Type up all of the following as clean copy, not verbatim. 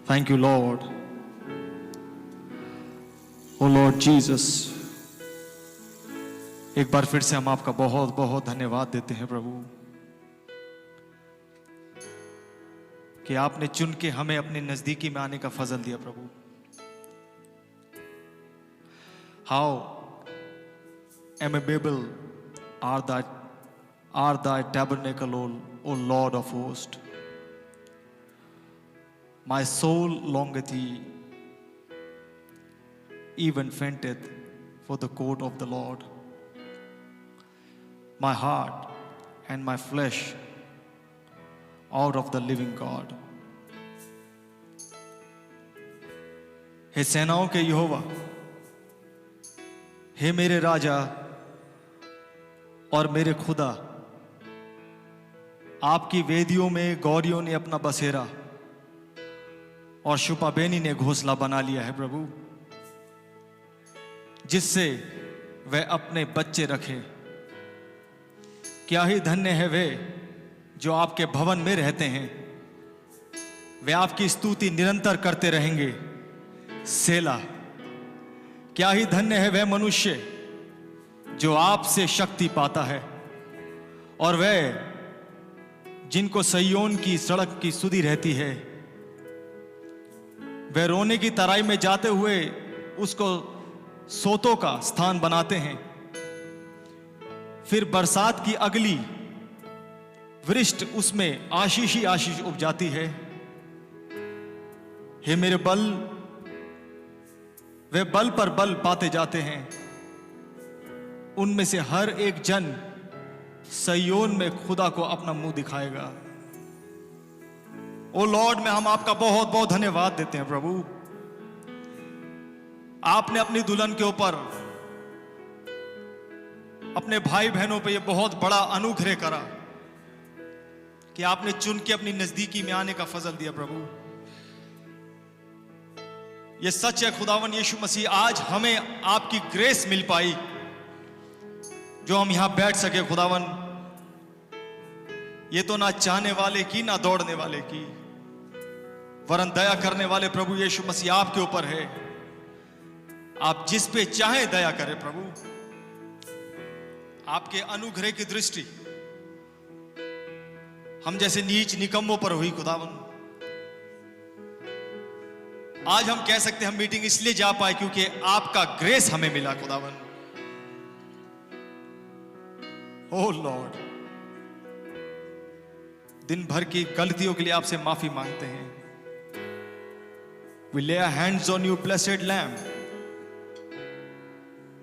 Thank you, Lord. Oh Lord Jesus, एक बार फिर से हम आपका बहुत बहुत धन्यवाद देते हैं प्रभु कि आपने चुन के हमें अपने नजदीकी में आने का फजल दिया प्रभु। How amiable are thy tabernacle, O Lord of hosts. My soul longeth ye, even fainteth for the court of the Lord. My heart and my flesh out of the living God. हे सेनाओं के यहोवा, हे मेरे राजा और मेरे खुदा, आपकी वेदियों में गौरियों ने अपना बसेरा और शुपाबेनी ने घोंसला बना लिया है प्रभु, जिससे वह अपने बच्चे रखे। क्या ही धन्य है वे जो आपके भवन में रहते हैं, वे आपकी स्तुति निरंतर करते रहेंगे। सेला। क्या ही धन्य है वह मनुष्य जो आपसे शक्ति पाता है और वह जिनको सय्योन की सड़क की सुधि रहती है। वे रोने की तराई में जाते हुए उसको सोतों का स्थान बनाते हैं, फिर बरसात की अगली वृष्टि उसमें आशीष ही आशीष उपजाती है। हे मेरे बल, वे बल पर बल पाते जाते हैं। उनमें से हर एक जन सय्योन में खुदा को अपना मुंह दिखाएगा। ओ लॉर्ड, में हम आपका बहुत बहुत धन्यवाद देते हैं प्रभु। आपने अपनी दुल्हन के ऊपर, अपने भाई बहनों पे ये बहुत बड़ा अनुग्रह करा कि आपने चुन के अपनी नजदीकी में आने का फजल दिया प्रभु। ये सच है खुदावन यीशु मसीह, आज हमें आपकी ग्रेस मिल पाई जो हम यहां बैठ सके खुदावन। ये तो ना चाहने वाले की ना दौड़ने वाले की, वरन दया करने वाले प्रभु यीशु मसीह आपके ऊपर है। आप जिस पे चाहे दया करें प्रभु। आपके अनुग्रह की दृष्टि हम जैसे नीच निकम्मों पर हुई खुदावन। आज हम कह सकते हैं हम मीटिंग इसलिए जा पाए क्योंकि आपका ग्रेस हमें मिला खुदावन। ओ लॉर्ड, दिन भर की गलतियों के लिए आपसे माफी मांगते हैं। We lay our hands on you, blessed Lamb,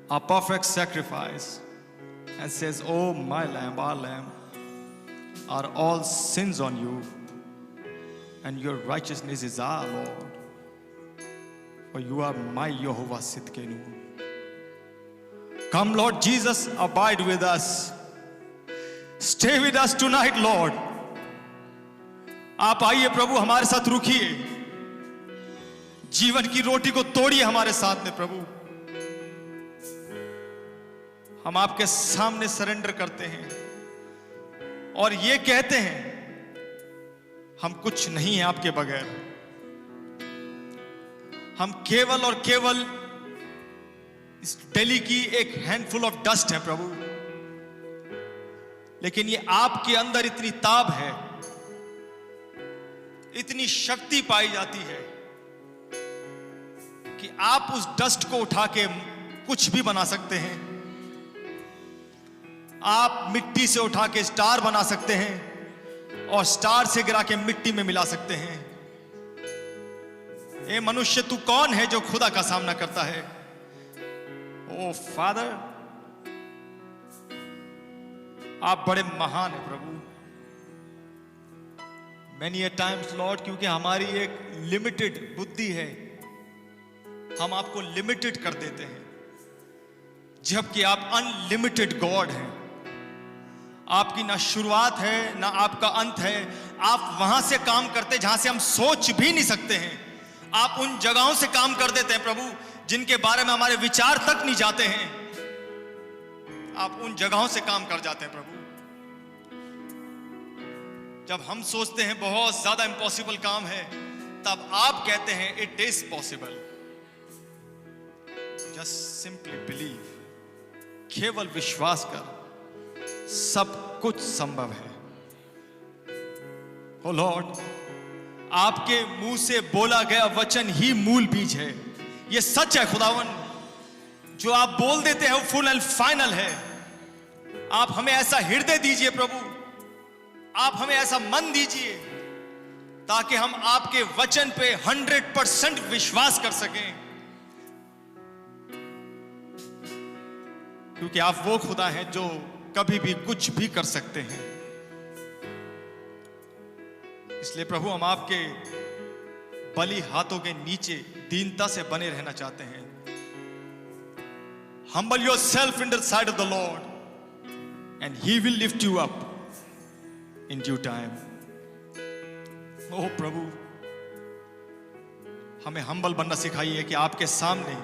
our perfect sacrifice, and says, "Oh, my Lamb, our Lamb, are all sins on you, and your righteousness is our Lord, for you are my Yehovah Sidkenu." Come, Lord Jesus, abide with us. Stay with us tonight, Lord. आप आइए प्रभु, हमारे साथ रुकिए। जीवन की रोटी को तोड़िए हमारे साथ में प्रभु। हम आपके सामने सरेंडर करते हैं और ये कहते हैं हम कुछ नहीं है आपके बगैर। हम केवल और केवल इस दिल्ली की एक हैंडफुल ऑफ डस्ट है प्रभु, लेकिन ये आपके अंदर इतनी ताब है, इतनी शक्ति पाई जाती है कि आप उस डस्ट को उठा के कुछ भी बना सकते हैं। आप मिट्टी से उठा के स्टार बना सकते हैं और स्टार से गिरा के मिट्टी में मिला सकते हैं। ए मनुष्य, तू कौन है जो खुदा का सामना करता है? ओ फादर, आप बड़े महान हैं प्रभु। Many a times Lord, क्योंकि हमारी एक लिमिटेड बुद्धि है, हम आपको लिमिटेड कर देते हैं, जबकि आप अनलिमिटेड गॉड हैं। आपकी ना शुरुआत है ना आपका अंत है। आप वहां से काम करते जहां से हम सोच भी नहीं सकते हैं। आप उन जगहों से काम कर देते हैं प्रभु जिनके बारे में हमारे विचार तक नहीं जाते हैं। आप उन जगहों से काम कर जाते हैं प्रभु। जब हम सोचते हैं बहुत ज्यादा इम्पॉसिबल काम है, तब आप कहते हैं it is possible. Just simply believe, केवल विश्वास कर, सब कुछ संभव है। ओ लॉर्ड, आपके मुंह से बोला गया वचन ही मूल बीज है। यह सच है खुदावन, जो आप बोल देते हैं वो फुल एंड फाइनल है। आप हमें ऐसा हृदय दीजिए प्रभु, आप हमें ऐसा मन दीजिए ताकि हम आपके वचन पे 100% विश्वास कर सकें, क्योंकि आप वो खुदा हैं जो कभी भी कुछ भी कर सकते हैं। इसलिए प्रभु, हम आपके बलि हाथों के नीचे दीनता से बने रहना चाहते हैं। Humble yourself in the sight of the Lord, and He will lift you up in due time. ओ प्रभु, हमें हम्बल बनना सिखाइए कि आपके सामने,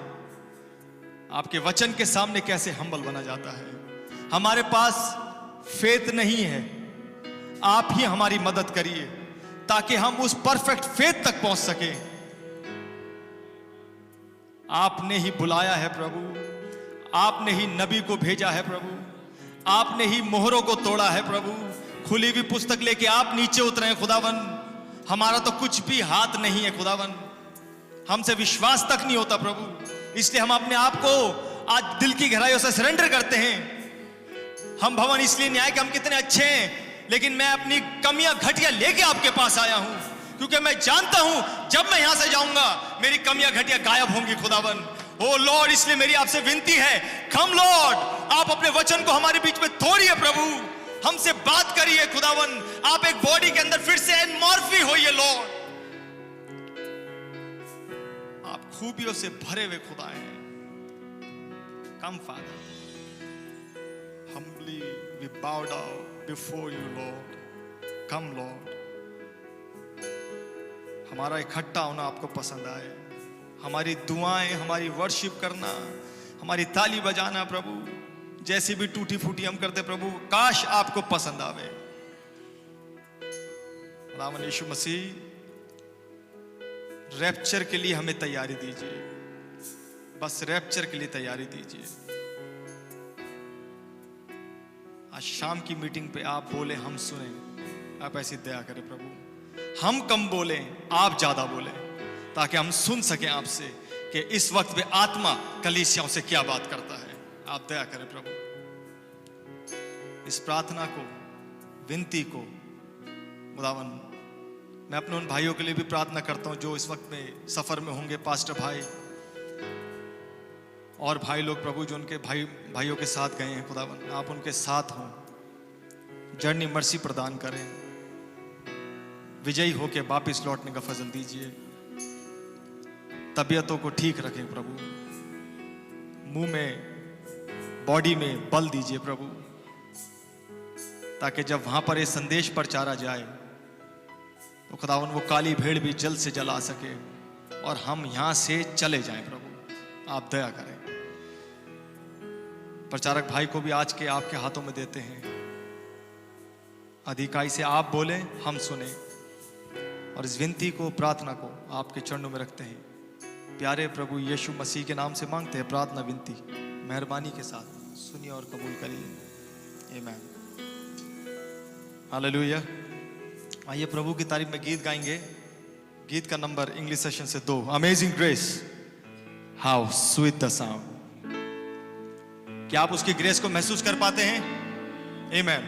आपके वचन के सामने कैसे हम्बल बना जाता है। हमारे पास फेथ नहीं है, आप ही हमारी मदद करिए ताकि हम उस परफेक्ट फेथ तक पहुंच सके। आपने ही बुलाया है प्रभु, आपने ही नबी को भेजा है प्रभु, आपने ही मोहरों को तोड़ा है प्रभु। खुली हुई पुस्तक लेके आप नीचे उतरे हैं खुदावन। हमारा तो कुछ भी हाथ नहीं है खुदावन, हमसे विश्वास तक नहीं होता प्रभु। इसलिए हम अपने आप को आज दिल की गहराइयों से सरेंडर करते हैं। हम भवन इसलिए नहीं आए कि हम कितने अच्छे हैं, लेकिन मैं अपनी कमियां घटिया लेके आपके पास आया हूं, क्योंकि मैं जानता हूं जब मैं यहां से जाऊंगा मेरी कमियां घटिया गायब होंगी खुदावन। ओ लॉर्ड, इसलिए मेरी आपसे विनती है, कम लॉर्ड, आप अपने वचन को हमारे बीच में तोड़िए प्रभु, हमसे बात करिए खुदावन। आप एक बॉडी के अंदर फिर से एनमॉर्फी होइए लॉर्ड। आप खूबियों से भरे हुए खुदा हैं। कम father, humbly we bow down before you Lord. Come Lord. हमारा इकट्ठा होना आपको पसंद आए, हमारी दुआएं, हमारी वर्शिप करना, हमारी ताली बजाना प्रभु, जैसी भी टूटी फूटी हम करते प्रभु, काश आपको पसंद आवे। खुदावन यीशु मसीह, रैप्चर के लिए हमें तैयारी दीजिए, बस रैप्चर के लिए तैयारी दीजिए। आज शाम की मीटिंग पे आप बोले, हम सुने, आप ऐसी दया करें प्रभु। हम कम बोले, आप ज्यादा बोले, ताकि हम सुन सकें आपसे कि इस वक्त में आत्मा कलीसियाओं से क्या बात करता है। आप दया करें प्रभु। इस प्रार्थना को, विनती को खुदावन, मैं अपने उन भाइयों के लिए भी प्रार्थना करता हूं जो इस वक्त में सफर में होंगे, पास्टर भाई और भाई लोग प्रभु जो उनके भाइयों के साथ गए हैं खुदावन, आप उनके साथ हों, जर्नी मर्सी प्रदान करें, विजयी होकर वापिस लौटने का फजल दीजिए। तबीयतों को ठीक रखें प्रभु, मुंह में, बॉडी में बल दीजिए प्रभु, ताकि जब वहां पर ये संदेश प्रचारा जाए तो खुदावन वो काली भेड़ भी जल्द से जल्द आ सके और हम यहां से चले जाएं प्रभु। आप दया करें। प्रचारक भाई को भी आज के आपके हाथों में देते हैं। अधिकाई से आप बोले, हम सुने, और इस विनती को, प्रार्थना को आपके चरणों में रखते हैं। प्यारे प्रभु यीशु मसीह के नाम से मांगते हैं प्रार्थना विनती, मेहरबानी के साथ सुनिए और कबूल करिए। आमीन। हालेलुया। आइए प्रभु की तारीफ में गीत गाएंगे। गीत का नंबर इंग्लिश सेशन से 2, amazing grace, how sweet the sound. क्या आप उसकी ग्रेस को महसूस कर पाते हैं? आमीन।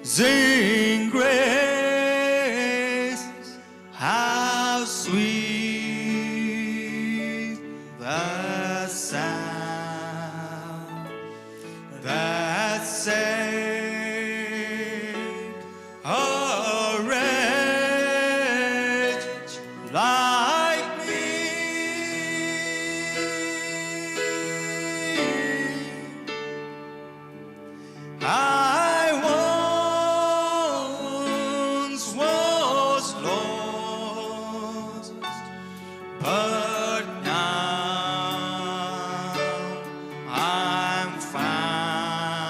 Amazing grace, how sweet the sound that saved a wretch like me. I once was lost, but now I'm found.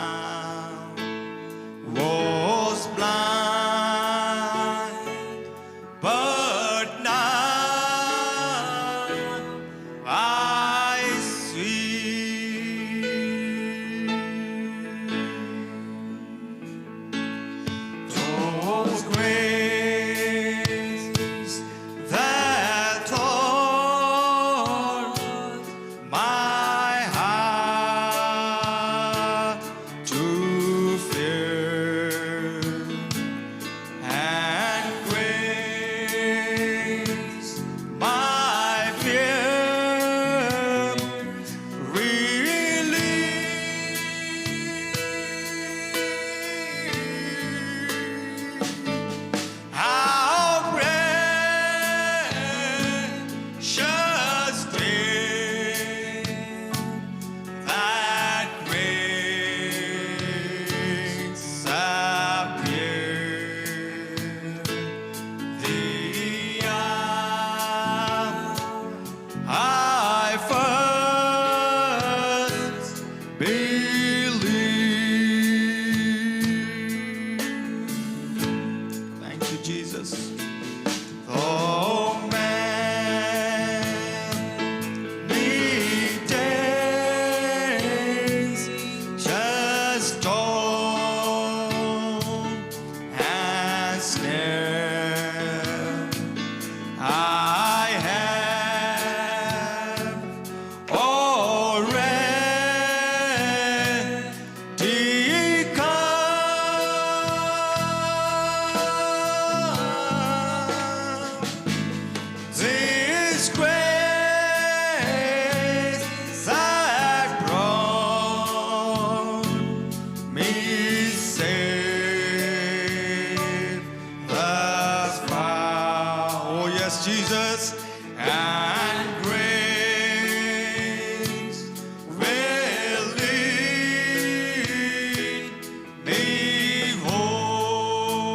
safe thus far. Oh yes, Jesus, and grace will lead me home.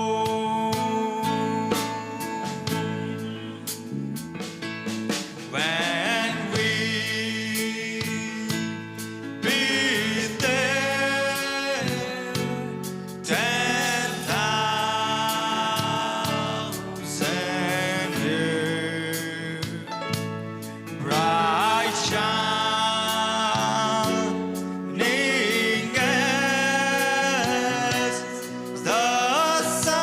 When we been there 10,000 years, bright shining as the sun.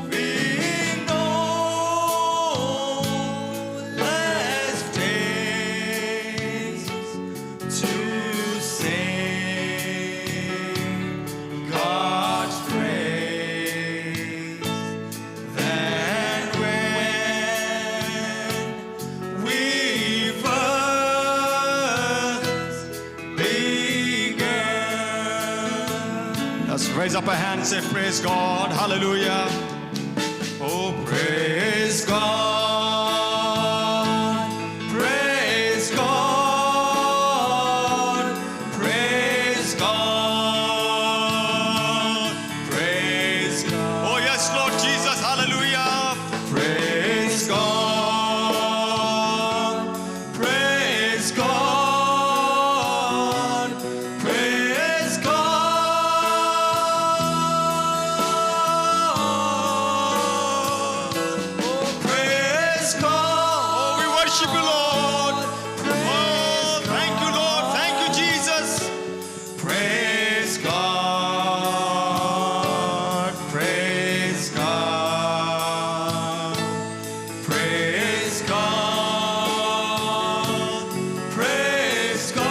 We know less days to sing God's praise than when we first began. Let's raise up a hand and say, praise God, hallelujah. Oh, praise God, praise God, praise God, praise God. Oh, yes, Lord Jesus, hallelujah. Praise God, praise God, praise God. Oh, praise God. Oh, we worship you, Lord. Oh, thank you, Lord. Thank you, Jesus. Praise God, praise God, praise God, praise God,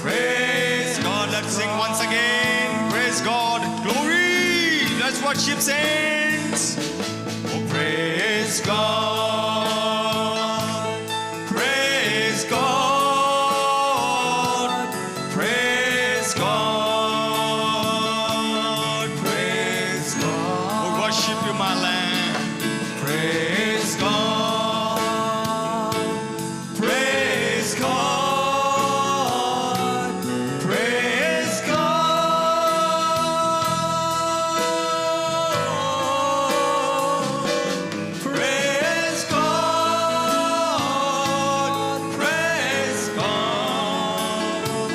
praise God. Let's sing once again. Praise God, glory. Let's worship saints. Oh, praise God, praise God, praise God, praise God. We worship you, my land. Praise God, praise God, praise God, praise God, praise God,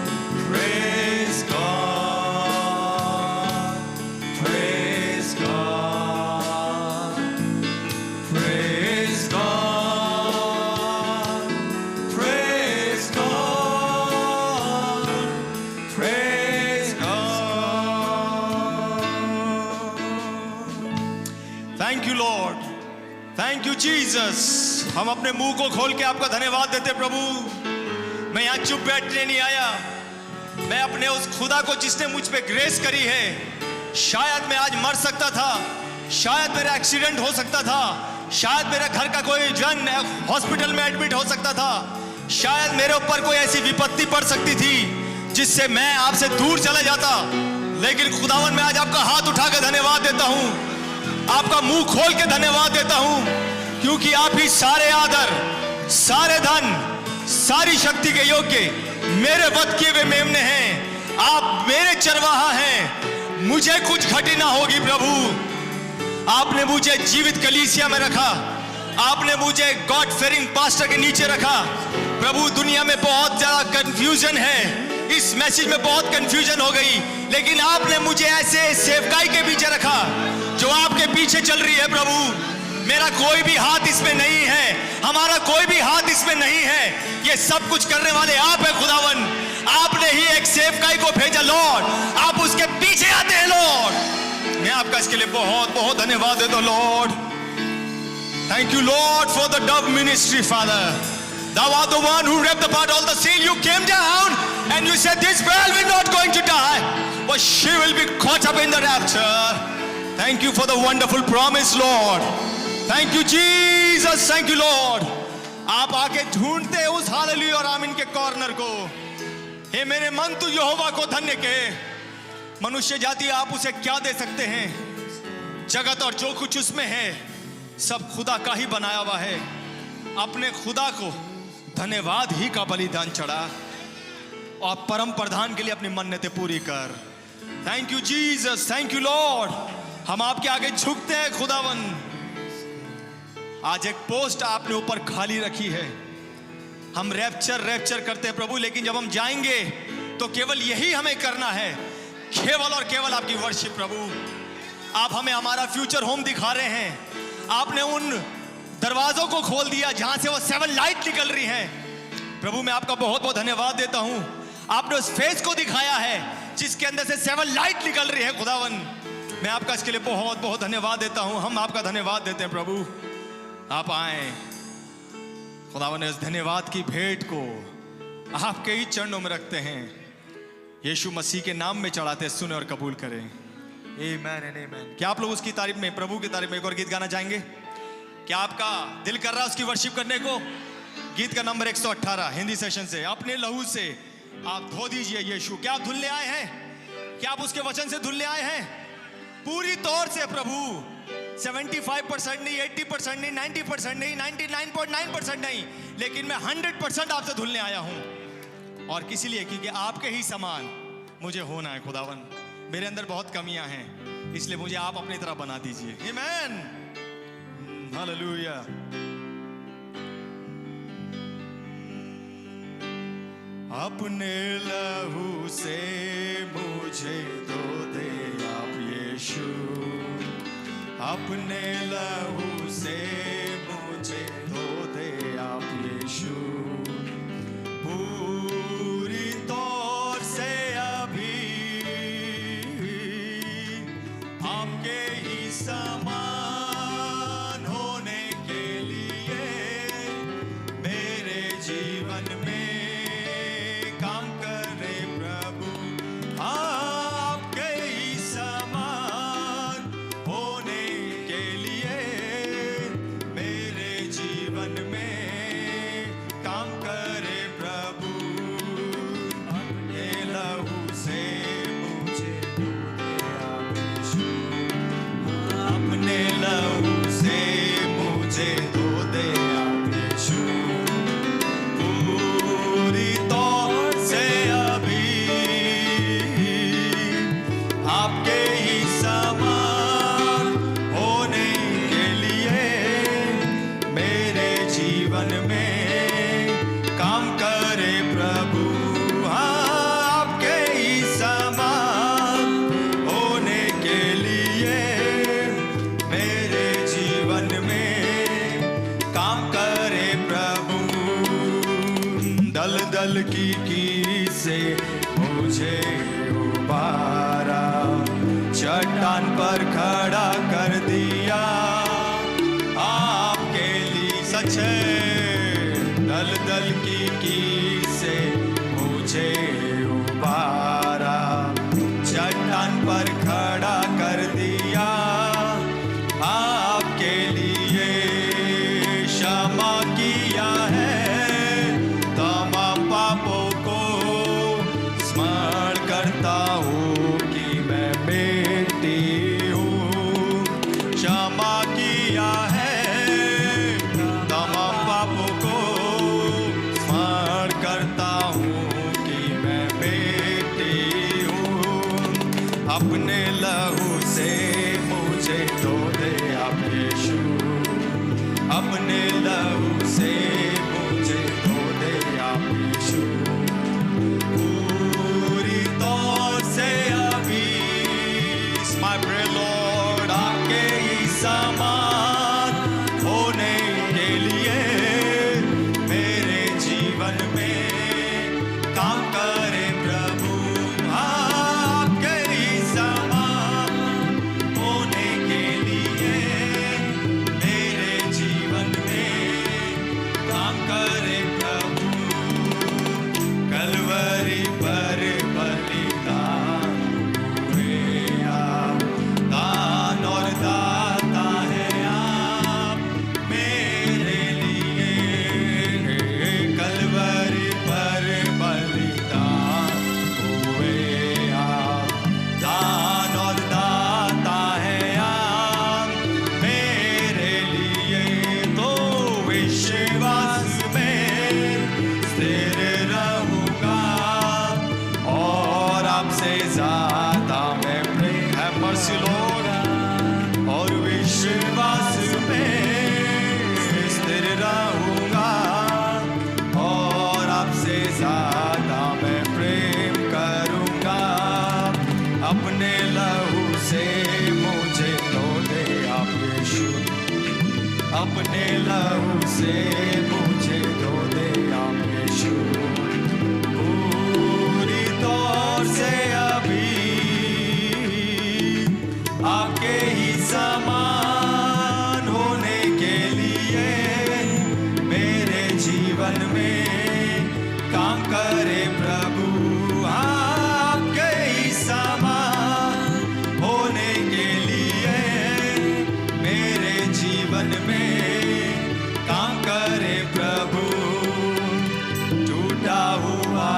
praise God, praise God, praise God, praise God, praise God. Thank you, Lord. Thank you Jesus. हम अपने मुंह को खोल के आपका धन्यवाद देते प्रभु. मैं यहाँ चुप बैठने नहीं आया. मैं अपने उस खुदा को जिसने मुझ पे ग्रेस करी है. शायद मैं आज मर सकता था, शायद मेरा एक्सीडेंट हो सकता था, शायद मेरे घर का कोई जन हॉस्पिटल में एडमिट हो सकता था, शायद मेरे ऊपर कोई ऐसी विपत्ति पड़ सकती थी जिससे मैं आपसे दूर चला जाता. लेकिन खुदावन मैं आज आपका हाथ उठा के धन्यवाद देता हूँ, आपका मुंह खोल के धन्यवाद देता हूं, क्योंकि आप ही सारे आदर, सारे धन, सारी शक्ति के योग्य मेरे वध किए हुए मेमने हैं. आप मेरे चरवाहा हैं, मुझे कुछ घटी ना होगी प्रभु. आपने मुझे जीवित कलीसिया में रखा, आपने मुझे गॉड फेयरिंग पास्टर के नीचे रखा. प्रभु दुनिया में बहुत ज्यादा कंफ्यूजन है, इस मैसेज में बहुत कंफ्यूजन हो गई, लेकिन आपने मुझे ऐसे सेवकाई के पीछे रखा जो आपके पीछे चल रही है प्रभु. मेरा कोई भी हाथ इसमें नहीं है, हमारा कोई भी हाथ इसमें नहीं है. ये सब कुछ करने वाले आप हैं खुदावन. आपने ही एक सेवकाई को भेजा लॉर्ड, आप उसके पीछे आते हैं लॉर्ड. मैं आपका इसके लिए बहुत बहुत धन्यवाद देता हूं Lord. Thank you Lord for the Dove ministry father. Thou art the one who ripped apart all the seal. You came down and you said this girl will not going to die, but she will be caught up in the rapture. Thank you for the wonderful promise, Lord. Thank you, Jesus. Thank you, Lord. आके ढूंढते हैं उस hallelujah और आमीन के corner को। हे मेरे मन, तू यहोवा को धन्य कहे। मनुष्य जाति आप उसे क्या दे सकते हैं? जगत और जो कुछ उसमें है सब खुदा का ही बनाया हुआ है। अपने खुदा को धन्यवाद ही का बलिदान चढ़ा और परम प्रधान के लिए अपनी मन्नतें पूरी कर। Thank you Jesus, thank you Lord. हम आपके आगे झुकते हैं खुदावन। आज एक पोस्ट आपने ऊपर खाली रखी है। हम रैप्चर करते हैं प्रभु, लेकिन जब हम जाएंगे तो केवल यही हमें करना है, केवल और केवल आपकी वर्शिप प्रभु। आप हमें हमारा फ्यूचर होम दिखा रहे हैं। आपने उन दरवाजों को खोल दिया जहां से वो 7 लाइट निकल रही हैं। प्रभु मैं आपका बहुत बहुत धन्यवाद देता हूं। आपने उस फेस को दिखाया है जिसके अंदर से 7 लाइट निकल रही है खुदावन। मैं आपका इसके लिए बहुत बहुत धन्यवाद देता हूं। हम आपका धन्यवाद देते हैं प्रभु। आप आए खुदावन, इस धन्यवाद की भेंट को आपके ही चरणों में रखते हैं, यीशु मसीह के नाम में चढ़ाते हैं। सुने और कबूल करें। आमीन एंड आमीन। क्या आप लोग उसकी तारीफ में, प्रभु की तारीफ में एक और गीत गाना चाहेंगे? क्या आपका दिल कर रहा है उसकी वर्शिप करने को? गीत का नंबर 118 हिंदी सेशन से। अपने लहू से आप धो दीजिए यीशु। क्या आप धुलने आए हैं? क्या आप उसके वचन से धुलने आए हैं? पूरी तौर से प्रभु। 75% नहीं, 80% नहीं, 90% नहीं, 99.9% नहीं, लेकिन मैं 100% आपसे धुलने आया हूं। और किसी लिए क्योंकि आपके ही समान मुझे होना है खुदावन। मेरे अंदर बहुत कमियां हैं, इसलिए मुझे आप अपनी तरह बना दीजिए। आमीन, हालेलुया। अपने लहू से मुझे धो दे आप यीशु। अपने लहू से मुझे धो दे आप यीशु। पूरी तौर से अभी आपके ही समान होने के लिए मेरे जीवन में काम करे प्रभु। आपके ही समान होने के लिए मेरे जीवन में काम करे प्रभु। अपने लहू से मुझे धो दे आप यीशु। अपने लहू से मुझे धो दे आप यीशु। पूरी तौर से अभी आपके ही समान होने के लिए मेरे जीवन में काम करे प्रभु। आपके ही समान होने के लिए मेरे जीवन में काम करे प्रभु। दल दल की से मुझे उबारा, चट्टान पर खड़ा कर दिया आपके लिए। सच है, दल दल की से मुझे उबारा, चट्टान पर खड़ा कर दिया आपके लिए। क्षमा किया है तमाम पापों को, स्मरण करता हूँ कि मैं बेटी हूँ। क्षमा किया है तमाम पापों को, स्मरण करता हूँ कि मैं ज्यादा मैं प्रेम करूंगा। अपने लहू से मुझे धो दे आप यीशु, अपने लहू से मुझे धो दे आप यीशु। पूरी तौर से अभी आपके ही समान होने के लिए मेरे जीवन में काम करे प्रभु। आपके ही समान होने के लिए मेरे जीवन में काम करे प्रभु। टूटा हुआ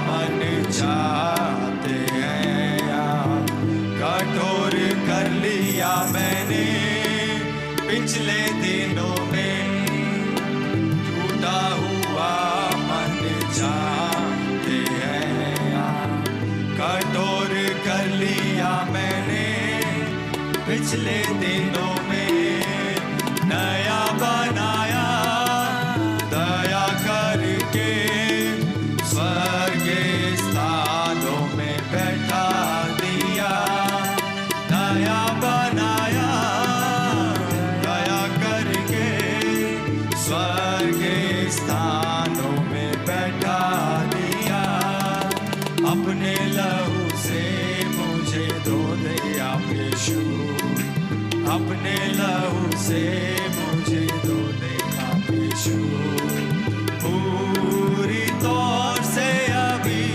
मन चाहते हैं आप, कठोर कर लिया मैंने पिछले दिनों में। टूटा हुआ मन चाहते हैं आप, कठोर कर लिया मैंने पिछले दिनों में। नया बनाया दया करके स्वर्गीय स्थानों में बैठा दिया। नया बनाया दया करके स्वर्गीय स्थानों में बैठा दिया। अपने लहू से मुझे धो दे आप यीशु, अपने लहू से मुझे धो दे आप यीशु। पूरी तौर से अभी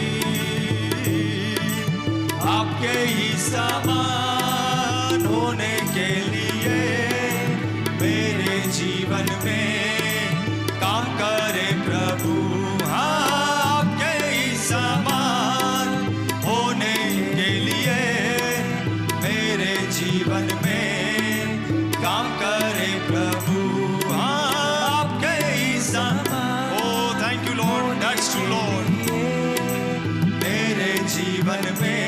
आपके ही समान होने के लिए मेरे जीवन में काम करे प्रभु। आपके ही समान होने के लिए मेरे जीवन में काम करे प्रभु। आपके ही समान, oh thank you lord, that's true lord. मेरे जीवन में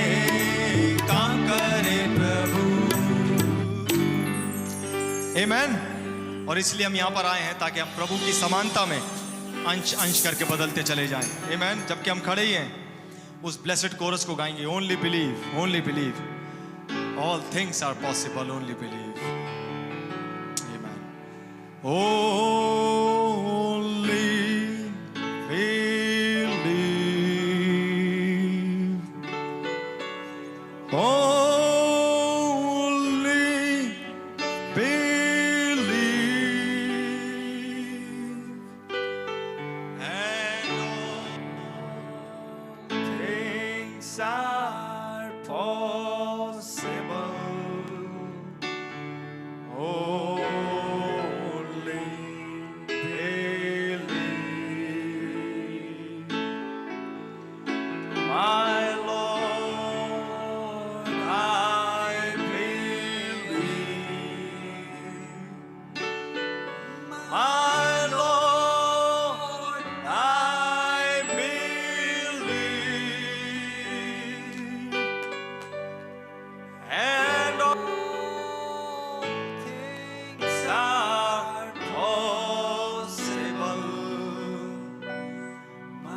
काम करे प्रभु। आमेन। और इसलिए हम यहाँ पर आए हैं ताकि हम प्रभु की समानता में अंश अंश करके बदलते चले जाएं। आमेन। जबकि हम खड़े ही हैं उस ब्लेसेड कोरस को गाएंगे, only believe, only believe, all things are possible, only believe. Amen. Only believe, only believe, and all things are possible. Only believe. My Lord, I believe. My Lord, I believe. And all things are possible.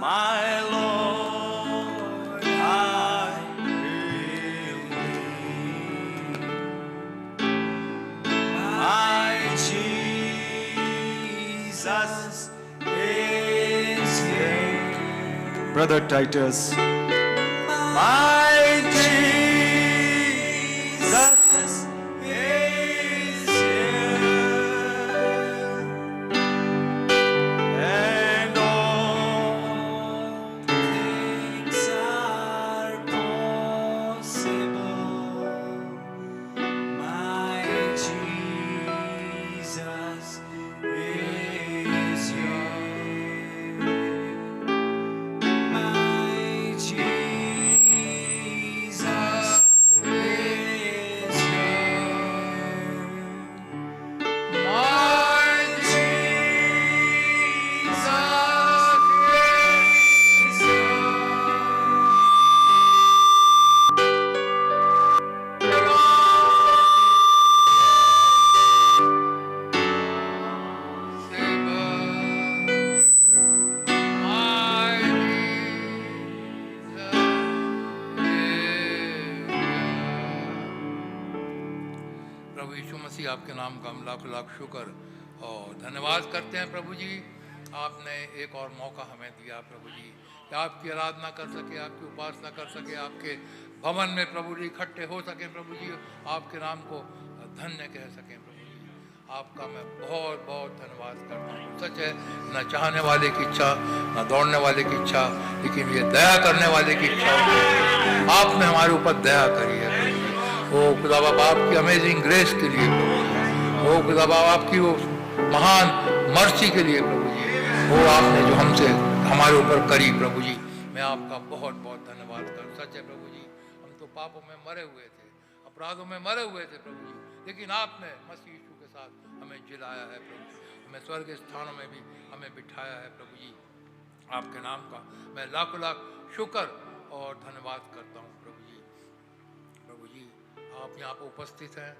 My Lord, I believe. My Jesus is here. Brother Titus. My Jesus is here. And all things are possible. My Jesus is here. My Jesus यीशु मसीह, आपके नाम का हम लाख लाख शुक्र और धन्यवाद करते हैं प्रभु जी। आपने एक और मौका हमें दिया प्रभु जी कि आपकी आराधना कर सके, आपकी उपासना कर सके, आपके भवन में प्रभु जी इकट्ठे हो सके प्रभु जी, आपके नाम को धन्य कह सकें प्रभु जी। आपका मैं बहुत बहुत धन्यवाद करता हूँ। सच है, न चाहने वाले की इच्छा, न दौड़ने वाले की इच्छा, लेकिन ये दया करने वाले की इच्छा होती है। आपने हमारे ऊपर दया करी है प्रभु जी। ओ खुदा बाबा, आपकी अमेजिंग ग्रेस के लिए प्रभु जी, ओ खुदा बाबा आपकी वो महान मर्सी के लिए प्रभु जी, वो आपने जो हमसे हमारे ऊपर करी प्रभु जी, मैं आपका बहुत बहुत धन्यवाद करूँ। सच है प्रभु जी, हम तो पापों में मरे हुए थे, अपराधों में मरे हुए थे प्रभु जी, लेकिन आपने मसीह यीशु के साथ हमें जिलाया है प्रभु जी, हमें स्वर्ग स्थानों में भी हमें बिठाया है प्रभु जी। आपके नाम का मैं लाखों लाख शुक्र और धन्यवाद करता हूँ प्रभु जी। प्रभु जी, आप यहाँ पर उपस्थित हैं,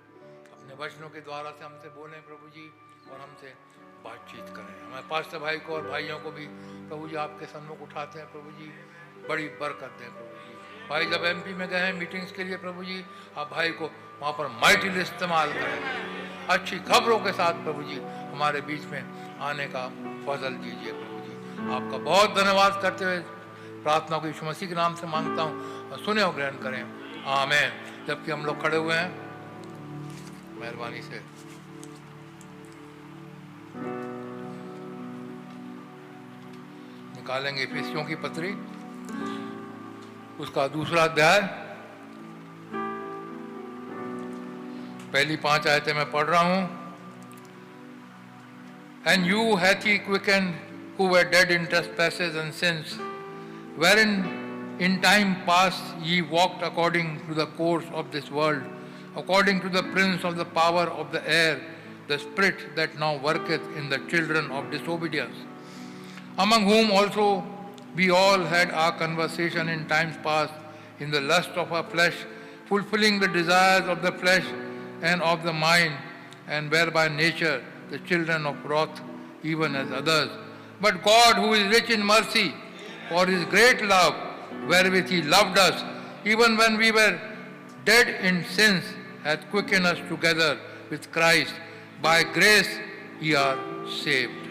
अपने वचनों के द्वारा से हमसे बोलें प्रभु जी और हमसे बातचीत करें। हमें पास्टर भाई को और भाइयों को भी प्रभु जी आपके सन्मुख उठाते हैं प्रभु जी, बड़ी बरकत दें प्रभु जी। भाई जब एमपी में गए हैं मीटिंग्स के लिए प्रभु जी, आप भाई को वहाँ पर माइटिली इस्तेमाल करें, अच्छी खबरों के साथ प्रभु जी हमारे बीच में आने का फजल दीजिए प्रभु जी। आपका बहुत धन्यवाद करते हुए प्रार्थना को यीशु मसीह के नाम से मांगता हूँ, सुने और ग्रहण करें, आमीन। जबकि हम लोग खड़े हुए हैं, मेहरबानी से निकालेंगे इफिसियों की पत्री, उसका 2 अध्याय, पहली 5 आयतें मैं पढ़ रहा हूं। And you hath he quickened who were dead in trespasses and sins, wherein in time past ye walked according to the course of this world, according to the prince of the power of the air, the spirit that now worketh in the children of disobedience, among whom also we all had our conversation in times past in the lust of our flesh, fulfilling the desires of the flesh and of the mind, and were by nature the children of wrath, even as others. But God, who is rich in mercy, for his great love, wherewith he loved us, even when we were dead in sins, hath quickened us together with Christ. By grace ye are saved.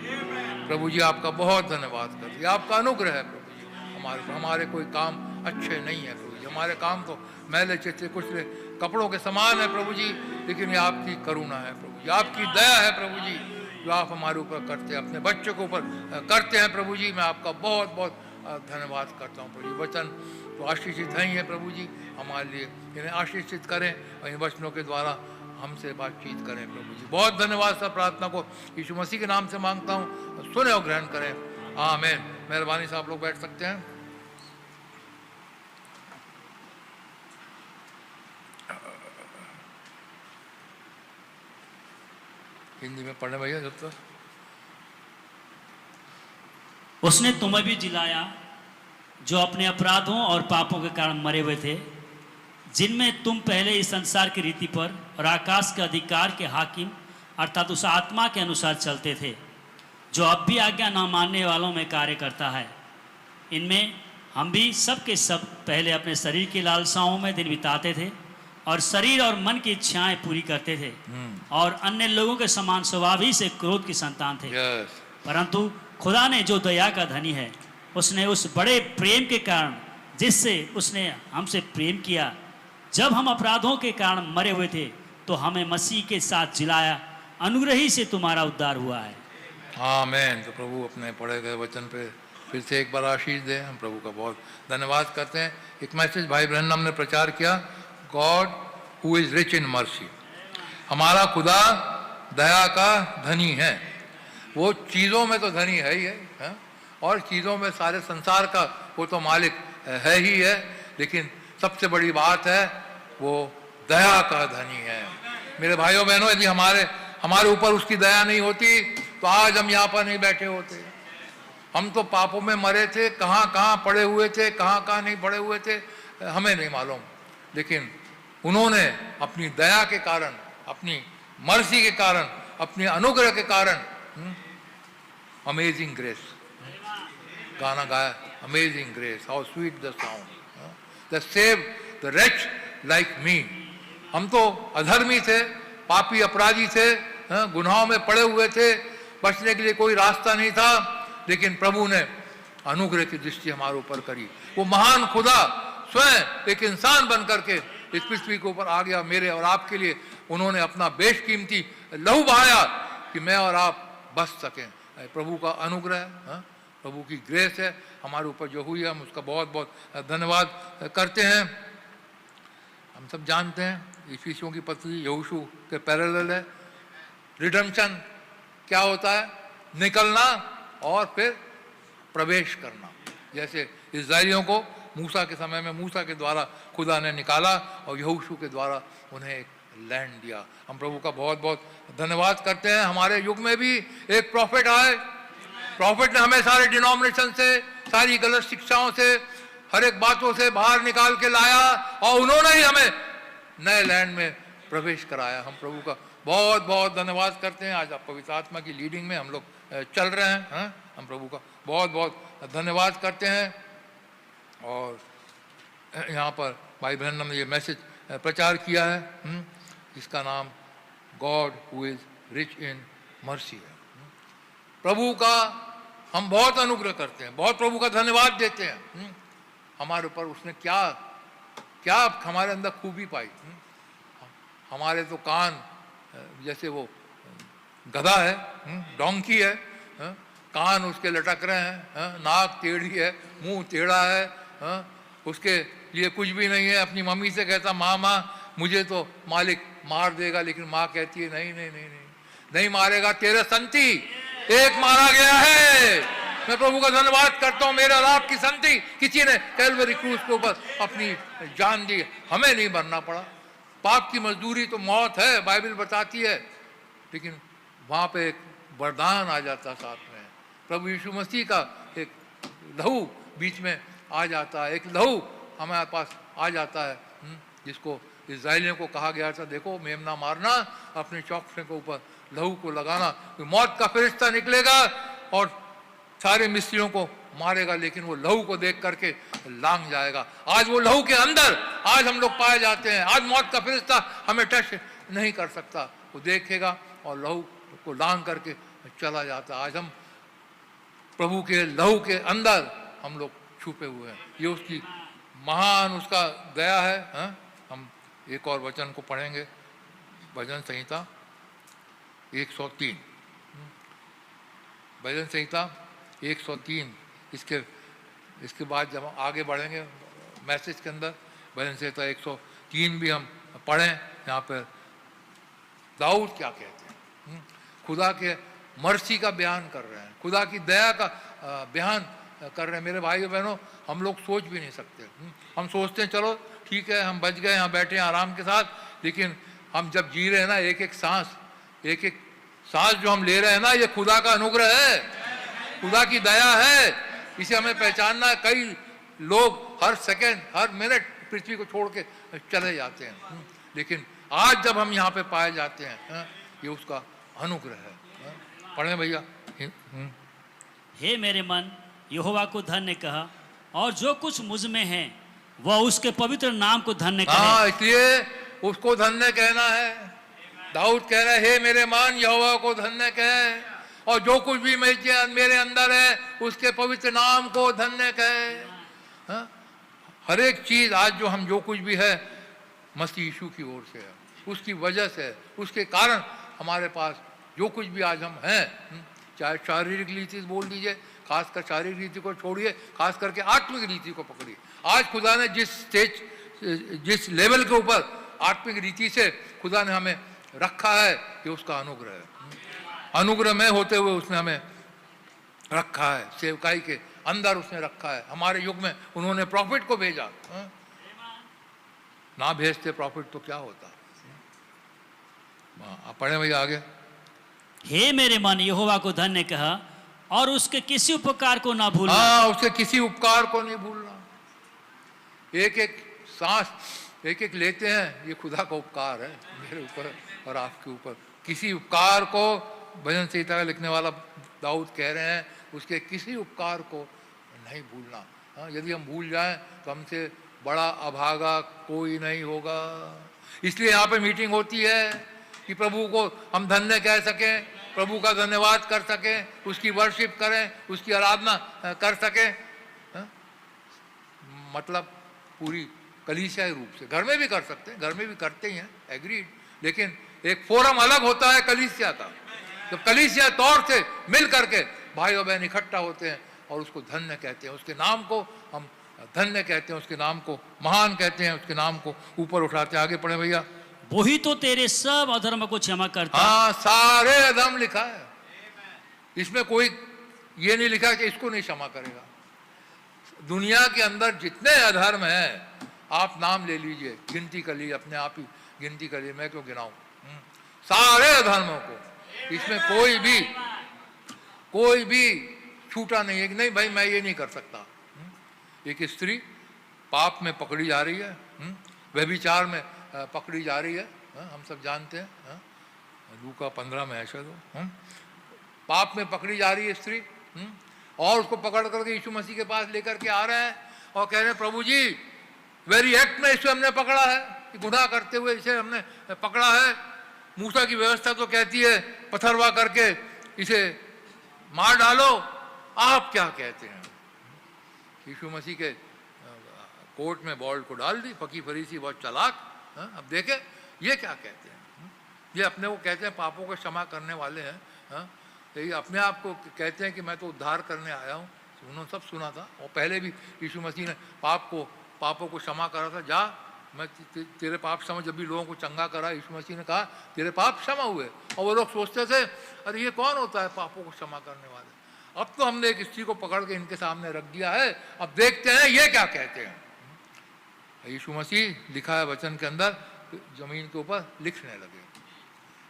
प्रभु जी आपका बहुत धन्यवाद करते हैं, आपका अनुग्रह है प्रभु जी हमारे कोई काम अच्छे नहीं है प्रभु जी, हमारे काम तो मैले चित्ते कुचले कपड़ों के समान है प्रभु जी, लेकिन ये आपकी करुणा है प्रभु जी, आपकी दया है प्रभु जी, जो आप हमारे ऊपर करते हैं, अपने बच्चों के ऊपर करते हैं प्रभु जी। मैं आपका बहुत बहुत धन्यवाद करता हूँ प्रभु जी। वचन तो आशीषित हैं ही है प्रभु जी, हमारे लिए इन्हें आशीषित करें और इन वचनों के द्वारा हमसे बातचीत करें प्रभु जी। बहुत धन्यवाद। सब प्रार्थना को यीशु मसीह के नाम से मांगता हूँ, सुने और ग्रहण करें, आमीन। मेहरबानी से आप लोग बैठ सकते हैं। हिंदी में पढ़ने भैया जब तक। उसने तुम्हें भी जिलाया जो अपने अपराधों और पापों के कारण मरे हुए थे, जिनमें तुम पहले इस संसार की रीति पर और आकाश के अधिकार के हाकिम अर्थात उस आत्मा के अनुसार चलते थे, जो अब भी आज्ञा न मानने वालों में कार्य करता है। इनमें हम भी सब के सब पहले अपने शरीर की लालसाओं में दिन बिताते थे और शरीर और मन की इच्छाएं पूरी करते थे और अन्य लोगों के समान स्वभाव ही से क्रोध की संतान थे। परंतु खुदा ने जो दया का धनी है, उसने उस बड़े प्रेम के कारण जिससे उसने हमसे प्रेम किया, जब हम अपराधों के कारण मरे हुए थे तो हमें मसीह के साथ जिलाया, अनुग्रह ही से तुम्हारा उद्धार हुआ है। आमीन। तो प्रभु अपने पढ़े गए वचन पे फिर से एक बार आशीष दे। हम प्रभु का बहुत धन्यवाद करते हैं। एक मैसेज भाई ब्रैनम ने प्रचार किया, God who is rich in mercy. हमारा खुदा दया का धनी है। वो चीज़ों में तो धनी है ही है, और चीज़ों में सारे संसार का वो तो मालिक है ही है, लेकिन सबसे बड़ी बात है वो दया का धनी है। मेरे भाइयों बहनों, यदि हमारे ऊपर उसकी दया नहीं होती तो आज हम यहाँ पर नहीं बैठे होते। हम तो पापों में मरे थे, कहाँ कहाँ पड़े हुए थे, कहाँ कहाँ नहीं पड़े हुए थे, हमें नहीं मालूम, लेकिन उन्होंने अपनी दया के कारण, अपनी मर्सी के कारण, अपने अनुग्रह के कारण, अमेजिंग ग्रेस गाना गाया, amazing grace, how sweet the sound that saved the rich like me. हम तो अधर्मी थे, पापी अपराधी थे, गुनाहों में पड़े हुए थे, बचने के लिए कोई रास्ता नहीं था, लेकिन प्रभु ने अनुग्रह की दृष्टि हमारे ऊपर करी। वो महान खुदा स्वयं एक इंसान बन करके इस पृथ्वी के ऊपर आ गया, मेरे और आपके लिए उन्होंने अपना बेशकीमती लहू बहाया कि मैं और आप बच सकें। प्रभु का अनुग्रह है, प्रभु की ग्रेस है हमारे ऊपर जो हुई है, हम उसका बहुत बहुत धन्यवाद करते हैं। हम सब जानते हैं इफिसियों की पत्री यहोशू के पैरेलल है। रिडेम्पशन क्या होता है? निकलना और फिर प्रवेश करना। जैसे इस्राएलियों को मूसा के समय में मूसा के द्वारा खुदा ने निकाला और यहोशू के द्वारा उन्हें एक लैंड दिया। हम प्रभु का बहुत बहुत धन्यवाद करते हैं। हमारे युग में भी एक प्रॉफिट आए, प्रॉफिट ने हमें सारे डिनोमिनेशन से, सारी गलत शिक्षाओं से, हर एक बातों से बाहर निकाल के लाया और उन्होंने ही हमें नए लैंड में प्रवेश कराया। हम प्रभु का बहुत बहुत धन्यवाद करते हैं। आज आप पवित्र आत्मा की लीडिंग में हम लोग चल रहे हैं। हम प्रभु का बहुत बहुत धन्यवाद करते हैं। और यहाँ पर भाई बहन ने ये मैसेज प्रचार किया है, इसका नाम God who is rich in mercy है। प्रभु का हम बहुत अनुग्रह करते हैं, बहुत प्रभु का धन्यवाद देते हैं। हमारे ऊपर उसने क्या क्या हमारे अंदर खूबी पाई। हमारे तो कान जैसे वो गधा है, डोंकी है, कान उसके लटक रहे हैं, नाक टेढ़ी है, मुंह टेढ़ा है, उसके लिए कुछ भी नहीं है। अपनी मम्मी से कहता माँ माँ मुझे तो मालिक मार देगा, लेकिन माँ कहती है नहीं नहीं नहीं नहीं नहीं मारेगा, तेरे संति एक मारा गया है। मैं प्रभु का धन्यवाद करता हूँ, मेरे और आपकी संति किसी ने कैलवरी क्रूस के ऊपर अपनी जान दी, हमें नहीं मरना पड़ा। पाप की मजदूरी तो मौत है, बाइबल बताती है, लेकिन वहाँ पे एक वरदान आ जाता साथ में। प्रभु यीशु मसीह का एक लहू बीच में आ जाता है, एक लहू हमारे पास आ जाता है, जिसको इस्राएलियों को कहा गया था देखो मेमना मारना, अपने चौकसे के ऊपर लहू को लगाना, तो मौत का फरिश्ता निकलेगा और सारे मिस्रियों को मारेगा, लेकिन वो लहू को देख करके लांग जाएगा। आज वो लहू के अंदर आज हम लोग पाए जाते हैं। आज मौत का फरिश्ता हमें टच नहीं कर सकता, वो देखेगा और लहू को लांग करके चला जाता। आज हम प्रभु के लहू के अंदर हम लोग छुपे हुए हैं। ये उसकी महान उसका दया है। हम एक और वचन को पढ़ेंगे, भजन संहिता 103, भजन संहिता 103। इसके बाद जब हम आगे बढ़ेंगे मैसेज के अंदर, भजन संहिता 103 भी हम पढ़ें। यहाँ पर दाऊद क्या कहते हैं, खुदा के मर्सी का बयान कर रहे हैं, खुदा की दया का बयान कर रहे हैं। मेरे भाई और बहनों, हम लोग सोच भी नहीं सकते। हम सोचते हैं चलो ठीक है हम बच गए, यहाँ बैठे हैं आराम के साथ, लेकिन हम जब जी रहे हैं ना, एक एक सांस जो हम ले रहे हैं ना, ये खुदा का अनुग्रह है, खुदा की दया है। इसे हमें पहचानना है। कई लोग हर सेकंड हर मिनट पृथ्वी को छोड़ के चले जाते हैं, लेकिन आज जब हम यहाँ पे पाए जाते हैं, ये उसका अनुग्रह है। पढ़े भैया। हे मेरे मन यहोवा को धन्य कहा, और जो कुछ मुझ में है वह उसके पवित्र नाम को धन्य कहे। इसलिए उसको धन्य कहना है। दाऊद कह रहा है हे मेरे मन यहोवा को धन्य कहे, और जो कुछ भी मेरे अंदर है उसके पवित्र नाम को धन्य कहे। हर एक चीज आज जो हम जो कुछ भी है मसीह यीशु की ओर से है, उसकी वजह से, उसके कारण हमारे पास जो कुछ भी आज हम हैं, चाहे शारीरिक रीति बोल दीजिए, खासकर शारीरिक रीति को छोड़िए, खास करके आत्मिक रीति को पकड़िए। आज खुदा ने जिस लेवल के ऊपर आत्मिक रीति से खुदा ने हमें रखा है, ये उसका अनुग्रह है। अनुग्रह में होते हुए उसने हमें रखा है, सेवकाई के अंदर उसने रखा है। हमारे युग में उन्होंने प्रॉफिट को भेजा, ना भेजते प्रॉफिट तो क्या होता। आप पढ़े भैया आगे। हे मेरे मन यहोवा को धन्य कहा, और उसके किसी उपकार को ना भूलना। उसके किसी उपकार को नहीं भूलना। एक एक सांस एक एक लेते हैं, ये खुदा का उपकार है मेरे ऊपर और आपके ऊपर। किसी उपकार को, भजन संहिता का लिखने वाला दाऊद कह रहे हैं, उसके किसी उपकार को नहीं भूलना। यदि हम भूल जाएं तो हमसे बड़ा अभागा कोई नहीं होगा। इसलिए यहाँ पे मीटिंग होती है, कि प्रभु को हम धन्य कह सकें, प्रभु का धन्यवाद कर सकें, उसकी वर्शिप करें, उसकी आराधना कर सकें। मतलब पूरी कलीसियाई रूप से घर में भी कर सकते हैं, घर में भी करते ही हैं, एग्रीड, लेकिन एक फोरम अलग होता है कलीसिया का। जब कलीसिया तौर से मिल करके भाई और बहन इकट्ठा होते हैं और उसको धन्य कहते हैं, उसके नाम को हम धन्य कहते हैं, उसके नाम को महान कहते हैं, उसके नाम को ऊपर उठाते हैं। आगे पढ़े भैया। वही तो तेरे सब अधर्म को क्षमा करता है। हाँ, सारे अधर्म लिखा है, इसमें कोई ये नहीं लिखा कि इसको नहीं क्षमा करेगा। दुनिया के अंदर जितने अधर्म हैं आप नाम ले लीजिए, गिनती कर लीजिए, अपने आप ही गिनती कर लीजिए, मैं क्यों गिनाऊं। सारे अधर्मों को, इसमें कोई भी छूटा नहीं है कि नहीं भाई मैं ये नहीं कर सकता। एक स्त्री पाप में पकड़ी जा रही है, व्यभिचार में पकड़ी जा रही है, हम सब जानते हैं, लूका 15 में है शायद, पाप में पकड़ी जा रही है स्त्री, और उसको पकड़ करके यीशु मसीह के पास लेकर के आ रहे हैं और कह रहे हैं प्रभु जी वेरी एक्ट में इसे हमने पकड़ा है, गुनाह करते हुए इसे हमने पकड़ा है। मूसा की व्यवस्था तो कहती है पथरवा करके इसे मार डालो, आप क्या कहते हैं। यीशु मसीह के कोर्ट में बॉल को डाल दी, फकी फरीसी बहुत चालाक। अब देखें ये क्या कहते हैं, ये अपने को कहते हैं पापों को क्षमा करने वाले हैं, ये अपने आप को कहते हैं कि मैं तो उद्धार करने आया हूँ। उन्होंने सब सुना था, और पहले भी यीशु मसीह ने पापों को क्षमा करा था। जा मैं तेरे पाप क्षमा, जब भी लोगों को चंगा करा यीशु मसीह ने कहा तेरे पाप क्षमा हुए, और वो लोग सोचते थे अरे ये कौन होता है पापों को क्षमा करने वाले। अब तो हमने एक स्त्री को पकड़ के इनके सामने रख दिया है, अब देखते हैं ये क्या कहते हैं। यीशु मसीह लिखा है वचन के अंदर, जमीन के ऊपर लिखने लगे,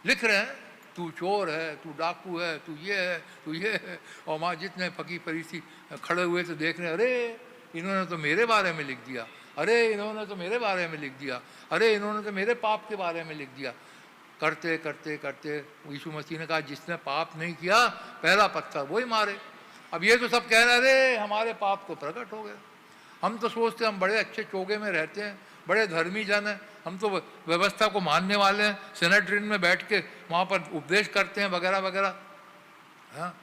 लिख रहे हैं तू चोर है, तू डाकू है, तू ये है, तू ये है। और वहाँ जितने फकीर फरीसी खड़े हुए थे देख रहे, अरे इन्होंने तो मेरे बारे में लिख दिया, अरे इन्होंने तो मेरे बारे में लिख दिया, अरे इन्होंने तो मेरे पाप के बारे में लिख दिया। करते करते करते यीशु मसीह ने कहा जिसने पाप नहीं किया पहला पत्थर वही मारे। अब ये तो सब कह रहे अरे हमारे पाप तो प्रकट हो गए। हम तो सोचते हम बड़े अच्छे चोगे में रहते हैं, बड़े धर्मी जन हैं, हम तो व्यवस्था को मानने वाले हैं, सेनेट्रीन में बैठ के वहाँ पर उपदेश करते हैं वगैरह वगैरह। हाँ,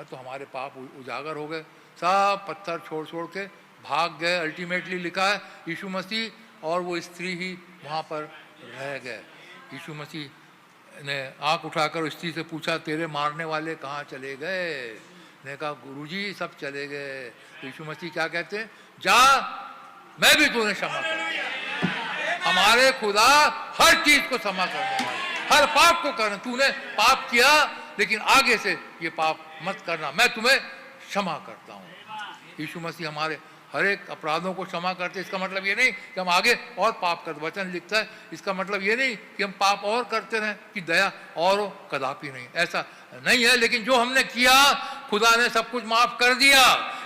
तो हमारे पाप उजागर हो गए। सब पत्थर छोड़ छोड़ के भाग गए। अल्टीमेटली लिखा है यीशु मसीह और वो स्त्री ही वहाँ पर रह गए। यीशु मसीह ने आँख उठाकर स्त्री से पूछा तेरे मारने वाले कहाँ चले गए। ने कहा गुरुजी सब चले गए। यीशु मसीह क्या कहते हैं, जा मैं भी तुम्हें क्षमा करूंगा। हमारे खुदा हर चीज को क्षमा करने वाला, हर पाप को करना। तूने पाप किया लेकिन आगे से ये पाप मत करना, मैं तुम्हें क्षमा करता हूँ। यीशु मसीह हमारे हर एक अपराधों को क्षमा करते। इसका मतलब ये नहीं कि हम आगे और पाप करते। वचन लिखता है इसका मतलब ये नहीं कि हम पाप और करते रहें कि दया और हो, कदापि नहीं, ऐसा नहीं है। लेकिन जो हमने किया खुदा ने सब कुछ माफ कर दिया,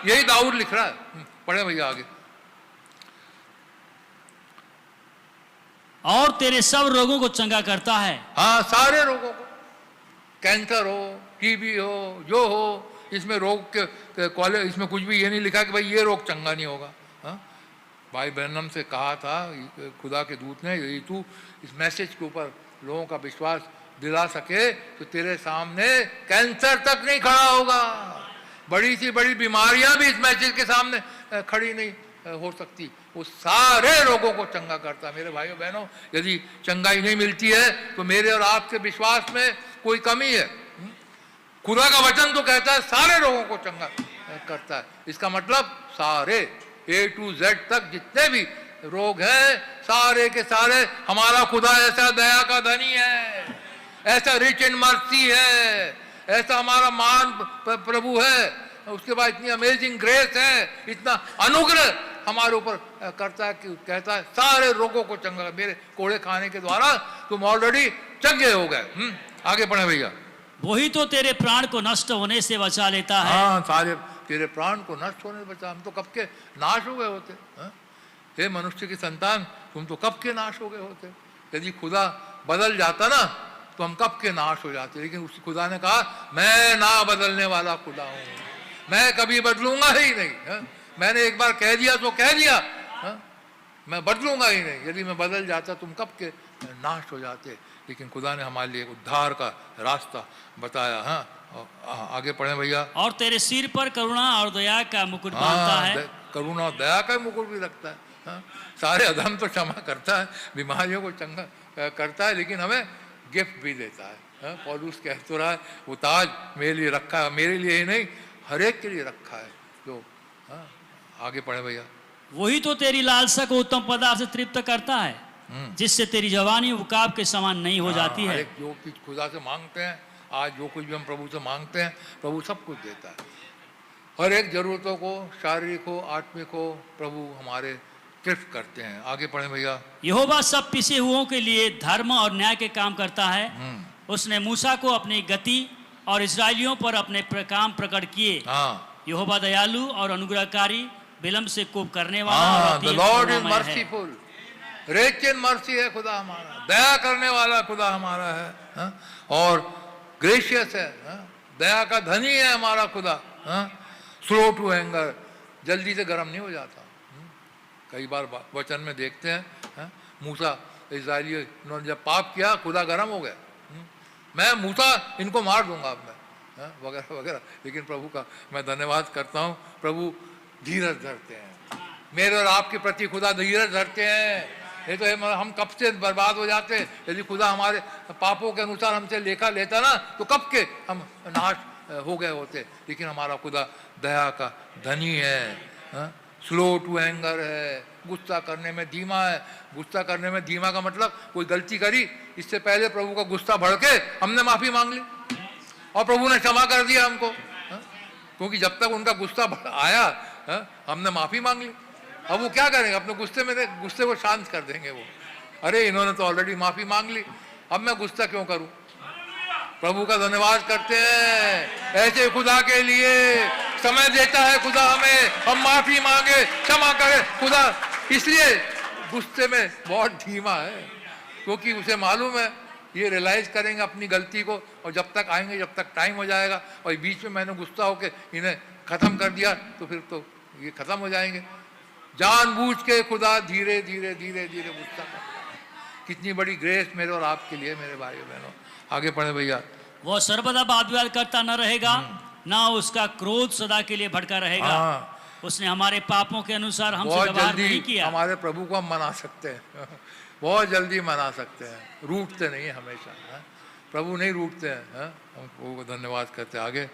यही दाऊद लिख रहा है। पढ़े भैया आगे। और तेरे सब रोगों को चंगा करता है। हाँ, सारे रोगों को, कैंसर हो, टीबी हो, जो हो, इसमें रोग के कॉलेज इसमें कुछ भी ये नहीं लिखा कि भाई ये रोग चंगा नहीं होगा। हाँ, भाई ब्रैनम से कहा था खुदा के दूत ने, यदि तू इस मैसेज के ऊपर लोगों का विश्वास दिला सके तो तेरे सामने कैंसर तक नहीं खड़ा होगा। बड़ी सी बड़ी बीमारियां भी इस मैसेज के सामने खड़ी नहीं हो सकती। वो सारे रोगों को चंगा करता है। मेरे भाइयों बहनों, यदि चंगाई नहीं मिलती है तो मेरे और आपके विश्वास में कोई कमी है। खुदा का वचन तो कहता है सारे रोगों को चंगा करता है। इसका मतलब सारे A to Z तक जितने भी रोग हैं सारे के सारे हमारा खुदा ऐसा दया का धनी है, ऐसा रिच इन मर्सी है, ऐसा हमारा महान प्रभु है। उसके बाद इतनी अमेजिंग ग्रेस है, इतना अनुग्रह हमारे ऊपर करता है कि कहता है सारे रोगों को चंगा। मेरे कोड़े खाने के द्वारा तुम ऑलरेडी चंगे हो गए। आगे पढ़े भैया। वही तो तेरे प्राण को नष्ट होने से बचा लेता है। हाँ, सारे तेरे प्राण को नष्ट होने से बचा। हम तो कब के नाश हो गए होते। हे मनुष्य की संतान, तुम तो कब के नाश हो गए होते। यदि खुदा बदल जाता ना तो हम कब के नाश हो जाते। लेकिन उस खुदा ने कहा मैं ना बदलने वाला खुदा हूँ, मैं कभी बदलूंगा ही नहीं। मैंने एक बार कह दिया तो कह दिया, मैं बदलूंगा ही नहीं। यदि मैं बदल जाता तुम कब के नाश हो जाते। लेकिन खुदा ने हमारे लिए उद्धार का रास्ता बताया। हाँ, आगे पढ़े भैया। और तेरे सिर पर करुणा और दया का मुकुट बांधता है। करुणा और दया का मुकुट भी रखता है। हाँ, सारे अधर्म तो क्षमा करता है, बीमारियों को चंगा करता है, लेकिन हमें गिफ्ट भी देता है। हाँ, पौलुस कह तो रहा है वो ताज मेरे लिए रखा है, मेरे लिए ही नहीं हर एक के लिए रखा है। जो आगे पढ़े भैया। वही तो तेरी लालसा को उत्तम पदार्थ से तृप्त करता है, जिससे तेरी जवानी उकाब के समान नहीं हो जाती है। जो कुछ खुदा से मांगते हैं, आज जो कुछ भी हम प्रभु से मांगते हैं, प्रभु सब कुछ देता है। हर एक जरूरतों को, शारीरिक हो, आत्मिक हो, प्रभु हमारे तृप्त करते हैं। आगे पढ़े भैया। यहोवा सब पिसे हुओं के लिए धर्म और न्याय के काम करता है। उसने मूसा को अपनी गति और इस्राएलियों पर अपने काम प्रकट किए। यहोवा दयालु और अनुग्रहकारी, विलंब से कोप करने वाला। The Lord is merciful, rich in mercy है खुदा हमारा, दया करने वाला खुदा हमारा है। और ग्रेशियस है, दया का धनी है हमारा खुदा। स्लो टू एंगर, जल्दी से गर्म नहीं हो जाता। कई बार वचन में देखते हैं मूसा इस्राएलियों ने जब पाप किया, खुदा गर्म हो गया, मैं मूसा इनको मार दूंगा अब मैं, वगैरह वगैरह। लेकिन प्रभु का मैं धन्यवाद करता हूँ, प्रभु धीरज धरते हैं। मेरे और आपके प्रति खुदा धीरज धरते हैं। ये तो हम कब से बर्बाद हो जाते। यदि खुदा हमारे पापों के अनुसार हमसे लेखा लेता ना, तो कब के हम नाश हो गए होते। लेकिन हमारा खुदा दया का धनी है, स्लो टू एंगर है, गुस्सा करने में धीमा है। गुस्सा करने में धीमा का मतलब कोई गलती करी, इससे पहले प्रभु का गुस्सा भड़ के हमने माफी मांग ली और प्रभु ने क्षमा कर दिया हमको। क्योंकि जब तक उनका गुस्सा आया, हमने माफी मांग ली। अब वो क्या करेंगे, अपने गुस्से को शांत कर देंगे वो। अरे इन्होंने तो ऑलरेडी माफी मांग ली, अब मैं गुस्सा क्यों करूं। प्रभु का धन्यवाद करते हैं ऐसे खुदा के लिए। समय देता है खुदा हमें, हम माफी मांगे, क्षमा करे खुदा। इसलिए गुस्से में बहुत धीमा है, क्योंकि उसे मालूम है ये रियलाइज करेंगे अपनी गलती को, और जब तक आएंगे, जब तक टाइम हो जाएगा और बीच में मैंने गुस्सा होके इन्हें खत्म कर दिया, तो फिर तो ये खत्म हो जाएंगे। जानबूझ के खुदा धीरे धीरे धीरे धीरे गुस्सा करता है। कितनी बड़ी ग्रेस मेरे और आपके लिए मेरे भाइयों बहनों। आगे पढ़े भैया। वो सर्वदा वाद विवाद करता न रहेगा, ना उसका क्रोध सदा के लिए भड़का रहेगा। उसने हमारे पापों के अनुसार हमसे व्यवहार नहीं किया। हमारे प्रभु को हम मना सकते हैं, बहुत जल्दी मना सकते हैं, रूठते नहीं हमेशा। प्रभु नहीं रूठते हैं, हम प्रभु को धन्यवाद करते हैं। आगे।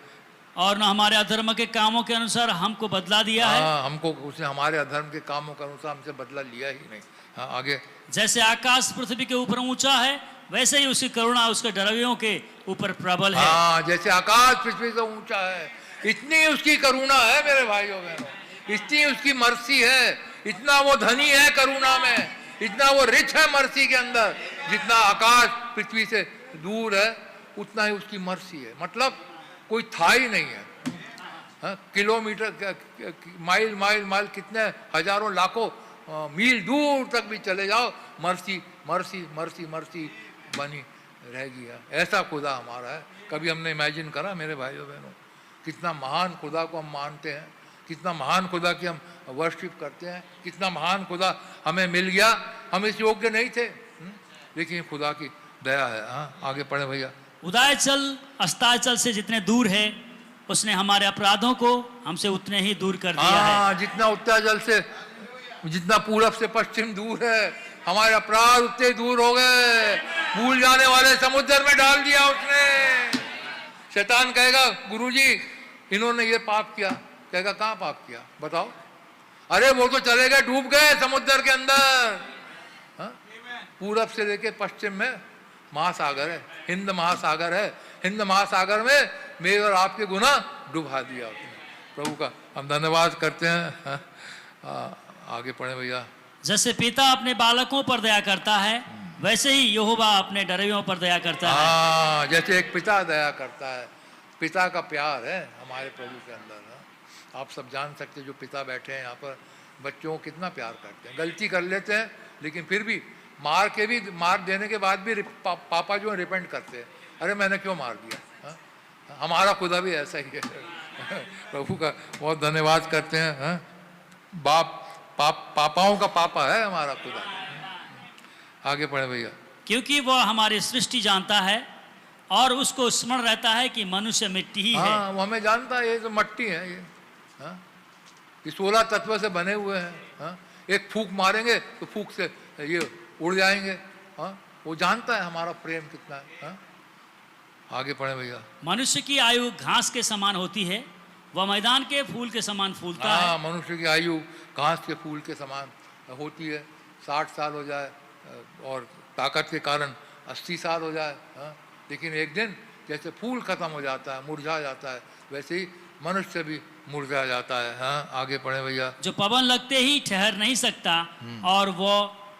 और न हमारे अधर्म के कामों के अनुसार हमको बदला दिया है। हमको उसने हमारे अधर्म के कामों के अनुसार हमसे बदला लिया ही नहीं। आगे। जैसे आकाश पृथ्वी के ऊपर ऊंचा है, वैसे ही उसकी करुणा उसके डरवियों के ऊपर प्रबल है। जैसे आकाश पृथ्वी से ऊंचा है, इतनी उसकी करुणा है मेरे भाइयों बहनों, इतनी उसकी मर्सी है, इतना वो धनी है करुणा में, इतना वो रिच है मर्सी के अंदर। जितना आकाश पृथ्वी से दूर है, उतना ही उसकी मर्सी है। मतलब कोई था ही नहीं है। किलोमीटर, माइल माइल माइल, कितने हजारों लाखों मील दूर तक भी चले जाओ, मर्सी मर्सी मर्सी मर्सी बनी रहेगी। ऐसा खुदा हमारा है। कभी हमने इमेजिन करा मेरे भाइयों बहनों, कितना महान खुदा को हम मानते हैं, कितना महान खुदा की हम वर्शिप करते हैं, कितना महान खुदा हमें मिल गया। हम इस योग्य नहीं थे, लेकिन खुदा की दया है। आगे पढ़े भैया। उदयाचल अस्ताचल से जितने दूर है, उसने हमारे अपराधों को हमसे उतने ही दूर कर दिया है। जितना उत्तराजल से, जितना पूरब से पश्चिम दूर है, हमारे अपराध उतने दूर हो गए। भूल जाने वाले समुद्र में डाल दिया उसने। शैतान कहेगा गुरुजी इन्होंने ये पाप किया, कहेगा कहाँ पाप किया बताओ। अरे वो तो चले गए, डूब गए समुद्र के अंदर। पूरब से लेके पश्चिम में महासागर है, हिंद महासागर है। हिंद महासागर में मेरे और आपके गुनाह डुबा दिया उसने। प्रभु का हम धन्यवाद करते हैं। आगे पढ़े भैया। जैसे पिता अपने बालकों पर दया करता है, वैसे ही यहोवा अपने डरवियों पर दया करता है। जैसे एक पिता दया करता है, पिता का प्यार है हमारे प्रभु के अंदर। आप सब जान सकते हैं, जो पिता बैठे हैं यहाँ पर, बच्चों को कितना प्यार करते हैं। गलती कर लेते हैं, लेकिन फिर भी मार देने के बाद भी पापा जो है रिपेंट करते हैं। अरे मैंने क्यों मार दिया। हमारा खुदा भी ऐसा ही है। प्रभु का बहुत धन्यवाद करते हैं। पापाओं का पापा है हमारा खुदा। आगे पढ़े भैया। क्योंकि वह हमारी सृष्टि जानता है और उसको स्मरण रहता है कि मनुष्य मिट्टी ही है। हाँ, वो हमें जानता है ये तो मट्टी है ये। हाँ, ये 16 तत्व से बने हुए हैं। हाँ, एक फूंक मारेंगे तो फूंक से ये उड़ जाएंगे। हाँ, वो जानता है हमारा प्रेम कितना है। हाँ, आगे पढ़े भैया। मनुष्य की आयु घास के समान होती है, वह मैदान के फूल के समान फूलता है। हाँ, मनुष्य की आयु घास के फूल के समान होती है। 60 साल हो जाए और ताकत के कारण 80 साल हो जाए। हाँ, लेकिन एक दिन जैसे फूल खत्म हो जाता है, मुरझा जाता है, वैसे ही मनुष्य भी मुरझा जाता है। हाँ, आगे पढ़े भैया। जो पवन लगते ही ठहर नहीं सकता और वो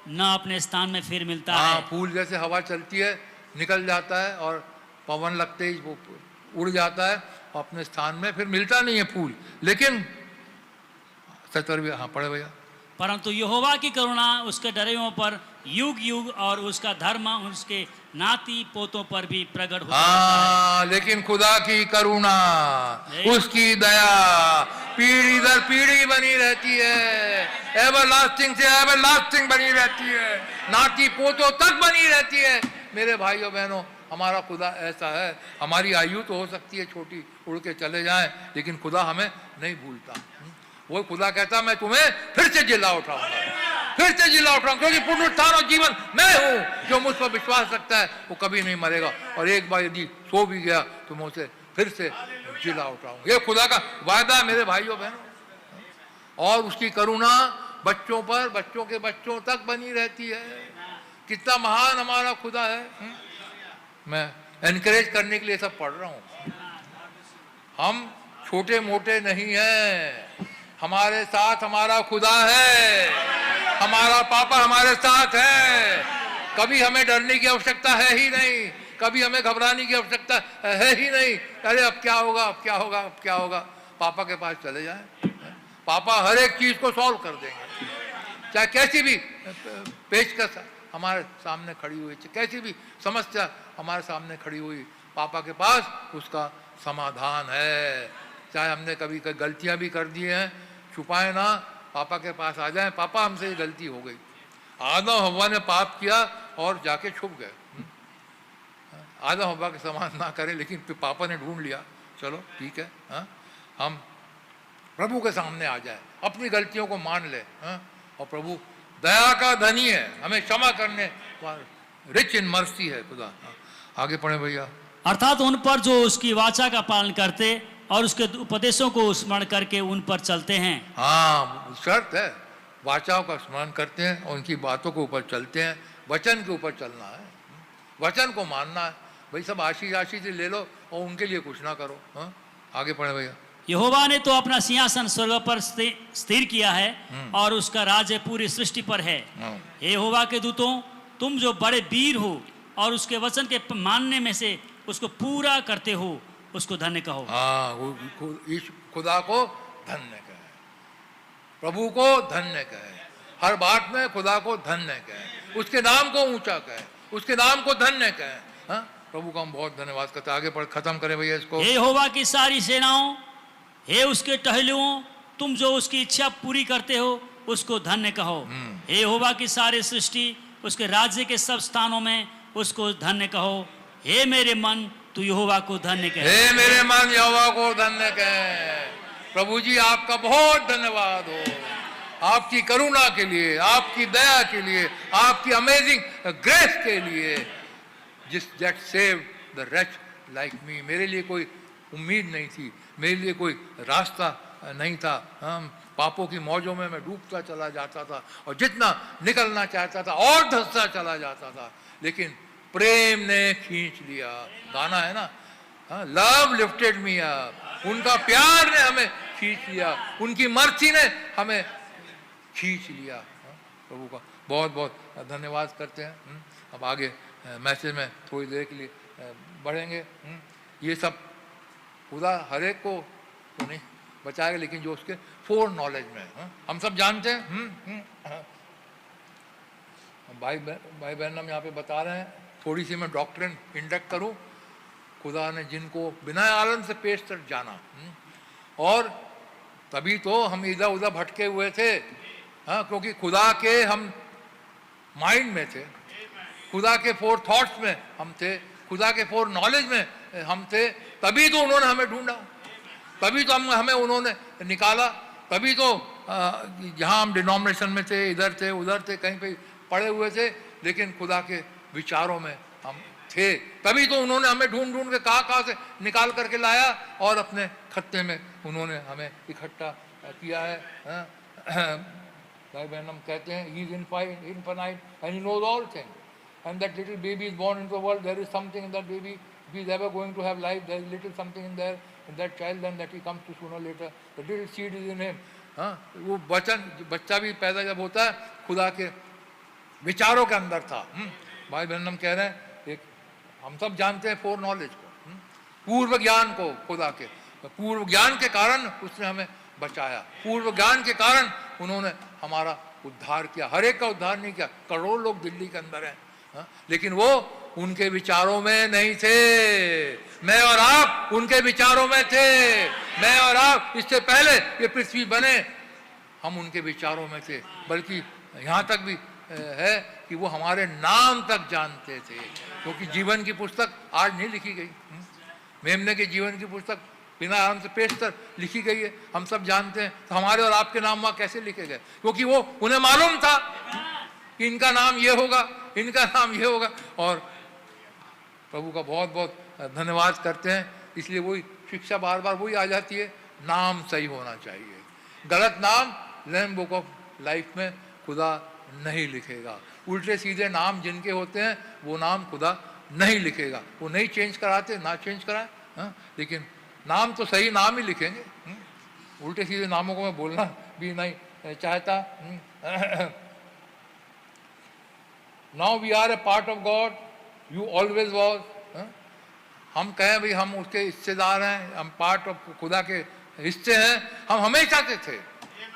न अपने स्थान में फिर मिलता हाँ, है। फूल जैसे हवा चलती है निकल जाता है और पवन लगते ही वो उड़ जाता है और अपने स्थान में फिर मिलता नहीं है फूल। लेकिन 70 हाँ पढ़े भैया। परंतु यहोवा की करुणा उसके डरेओं पर युग युग और उसका धर्म उसके नाती पोतों पर भी प्रकट होता हाँ, लेकिन खुदा की करुणा, उसकी दया पीढ़ी दर पीढ़ी बनी रहती है, एवरलास्टिंग से एवरलास्टिंग बनी रहती है, नाती पोतों तक बनी रहती है। मेरे भाइयों बहनों, हमारा खुदा ऐसा है। हमारी आयु तो हो सकती है छोटी, उड़ के चले जाएं, लेकिन खुदा हमें नहीं भूलता। वो खुदा कहता मैं तुम्हें फिर से जिला उठाऊंगा, फिर से जिला उठाऊंगा, क्योंकि पुनरुत्थान और जीवन मैं हूं। जो मुझ पर विश्वास रखता है वो कभी नहीं मरेगा, और एक बार यदि सो भी गया तो मैं उसे फिर से जिला उठाऊंगा। ये खुदा का वायदा है मेरे भाइयों बहनों। और उसकी करुणा बच्चों पर, बच्चों के बच्चों तक बनी रहती है। कितना महान हमारा खुदा है। मैं एनकरेज करने के लिए सब पढ़ रहा हूं। हम छोटे मोटे नहीं हैं, हमारे साथ हमारा खुदा है, हमारा पापा हमारे साथ है। कभी हमें डरने की आवश्यकता है ही नहीं, कभी हमें घबराने की आवश्यकता है ही नहीं। अरे अब क्या होगा, अब क्या होगा, अब क्या होगा। पापा के पास चले जाएं, पापा हर एक चीज को सॉल्व कर देंगे। चाहे कैसी भी पेचकस हमारे सामने खड़ी हुई, कैसी भी समस्या हमारे सामने खड़ी हुई, पापा के पास उसका समाधान है। चाहे हमने कभी कभी गलतियां भी कर दी हैं, छुपाए ना, पापा के पास आ जाएं, पापा हमसे ये गलती हो गई। आदम हव्वा ने पाप किया और जाके छुप गए। आदम हव्वा के समान ना करें, लेकिन फिर पापा ने ढूंढ लिया, चलो ठीक है। हम प्रभु के सामने आ जाए, अपनी गलतियों को मान ले। और प्रभु दया का धनी है, हमें क्षमा करने, रिच इन मर्सी है खुदा। आगे पढ़े भैया। अर्थात उन पर जो उसकी वाचा का पालन करते और उसके उपदेशों को स्मरण करके उन पर चलते हैं। हाँ, शर्त है, वाचाओं का स्मरण करते हैं और उनकी बातों के ऊपर चलते हैं। वचन के ऊपर चलना है, वचन को मानना है। भाई सब आशीष आशीष ले लो और उनके लिए कुछ ना करो। आगे पढ़े भैया। यहोवा ने तो अपना सिंहासन स्वर्ग पर स्थिर किया है और उसका राज्य पूरी सृष्टि पर है। हे यहोवा के दूतों, तुम जो बड़े वीर हो और उसके वचन के मानने में से उसको पूरा करते हो, उसको धन्य कहो। हाँ, खुदा को धन्य कहे, प्रभु को धन्य कहे, हर बात में खुदा को धन्य कहे, उसके नाम को ऊंचा कहे, उसके नाम को धन्य कहे। हाँ, प्रभु का हम बहुत धन्यवाद करते हैं। आगे पढ़ खत्म करें भैया इसको। हे यहोवा की सारी सेनाओं, हे उसके टहलुओं, तुम जो उसकी इच्छा पूरी करते हो, उसको धन्य कहो। हे यहोवा की सारी सृष्टि, उसके राज्य के सब स्थानों में उसको धन्य कहो। हे मेरे मन, तू यहोवा को धन्य कहे। हे मेरे मन, यहोवा को धन्य कहे। प्रभु जी आपका बहुत धन्यवाद हो, आपकी करुणा के लिए, आपकी दया के लिए, आपकी अमेजिंग ग्रेस के लिए, जिस दैट सेव्ड द रच लाइक मी। मेरे लिए कोई उम्मीद नहीं थी, मेरे लिए कोई रास्ता नहीं था। हम पापों की मौजों में मैं डूबता चला जाता था और जितना निकलना चाहता था और धंसता चला जाता था, लेकिन प्रेम ने खींच लिया। गाना है ना, लव लिफ्टेड मी अप। उनका प्यार ने हमें खींच लिया, उनकी मर्जी ने हमें खींच लिया। प्रभु का बहुत बहुत धन्यवाद करते हैं। अब आगे मैसेज में थोड़ी देर के लिए बढ़ेंगे। ये सब खुदा हर एक को तो नहीं बचाएगा, लेकिन जो उसके फोर नॉलेज में हम सब जानते हैं। भाई बहन हम यहाँ पे बता रहे हैं, थोड़ी सी मैं डॉक्ट्रिन इंडक्ट करूं। खुदा ने जिनको बिना आलम से पेश तक जाना, और तभी तो हम इधर उधर भटके हुए थे। क्योंकि खुदा के हम माइंड में थे, खुदा के 4 थॉट्स में हम थे, खुदा के 4 नॉलेज में हम थे, तभी तो उन्होंने हमें ढूंढा, तभी तो हमें उन्होंने निकाला, तभी तो जहाँ हम डिनोमिनेशन में थे, इधर थे उधर थे, कहीं पे पड़े हुए थे, लेकिन खुदा के विचारों में हम थे, तभी तो उन्होंने हमें ढूंढ ढूंढ के कहाँ से निकाल करके लाया और अपने खत्ते में उन्होंने हमें इकट्ठा किया है। भाई बहन हम कहते हैं he is infinite and he knows all things and that little baby is born into the world, there is something in that baby, if he is ever going to have life, there is little something in there, in that child, and that he comes to sooner or later, the little seed is in him. वो बच्चा भी पैदा जब होता है खुदा के विचारों के अंदर था। भाई बहन हम कह रहे हैं एक हम सब जानते हैं 4 नॉलेज को, पूर्व ज्ञान को, खुदा के पूर्व ज्ञान के कारण उसने हमें बचाया, पूर्व ज्ञान के कारण उन्होंने हमारा उद्धार किया, हर एक का उद्धार नहीं किया, करोड़ लोग दिल्ली के अंदर हैं, लेकिन वो उनके विचारों में नहीं थे। मैं और आप उनके विचारों में थे, मैं और आप इससे पहले ये पृथ्वी बने हम उनके विचारों में थे, बल्कि यहाँ तक भी है कि वो हमारे नाम तक जानते थे, क्योंकि जीवन की पुस्तक आज नहीं लिखी गई, मेमने के जीवन की पुस्तक बिना आराम से पेशतर लिखी गई है, हम सब जानते हैं, तो हमारे और आपके नाम वहाँ कैसे लिखे गए? क्योंकि वो उन्हें मालूम था कि इनका नाम ये होगा, इनका नाम ये होगा, और प्रभु का बहुत बहुत धन्यवाद करते हैं। इसलिए वही शिक्षा बार बार वही आ जाती है, नाम सही होना चाहिए, गलत नाम लैम्ब बुक ऑफ लाइफ में खुदा नहीं लिखेगा, उल्टे सीधे नाम जिनके होते हैं वो नाम खुदा नहीं लिखेगा, वो नहीं चेंज कराते, ना चेंज कराए, लेकिन नाम तो सही नाम ही लिखेंगे, उल्टे सीधे नामों को मैं बोलना भी नहीं चाहता। Now we are a part of God, you always was, हम कहें भाई हम उसके हिस्सेदार हैं, हम पार्ट ऑफ खुदा के हिस्से हैं, हम हमेशा से थे,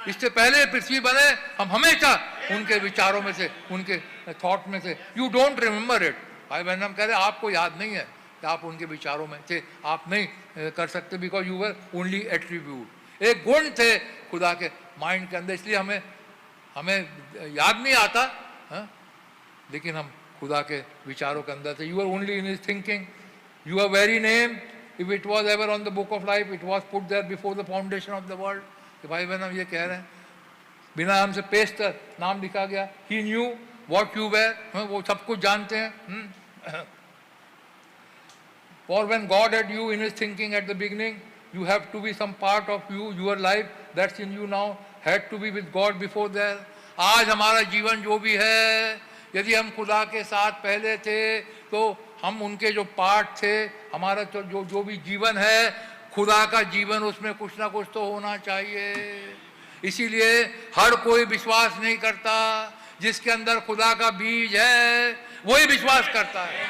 इससे पहले पृथ्वी बने हम हमेशा उनके विचारों में से, उनके थॉट में से। यू डोंट रिमेंबर इट, भाई बहन हम कह रहे हैं आपको याद नहीं है कि आप उनके विचारों में थे, आप नहीं कर सकते, because you were only attribute, एक गुण थे खुदा के माइंड के अंदर, इसलिए हमें याद नहीं आता, लेकिन हम खुदा के विचारों के अंदर थे। You are only in his thinking, your very name if it was ever on the book of life it was put there before the foundation of the world. कि भाई बहन हम ये कह रहे हैं बिना हमसे पेशतर नाम लिखा गया, ही न्यू व्हाट यू वेर, वो सब कुछ जानते हैं। For when God had you in his thinking at the beginning, you have to be some part of you, your life that's in you now had to be with God before that। आज हमारा जीवन जो भी है, यदि हम खुदा के साथ पहले थे तो हम उनके जो पार्ट थे, हमारा तो जो भी जीवन है खुदा का जीवन, उसमें कुछ ना कुछ तो होना चाहिए। इसीलिए हर कोई विश्वास नहीं करता, जिसके अंदर खुदा का बीज है वही विश्वास करता है,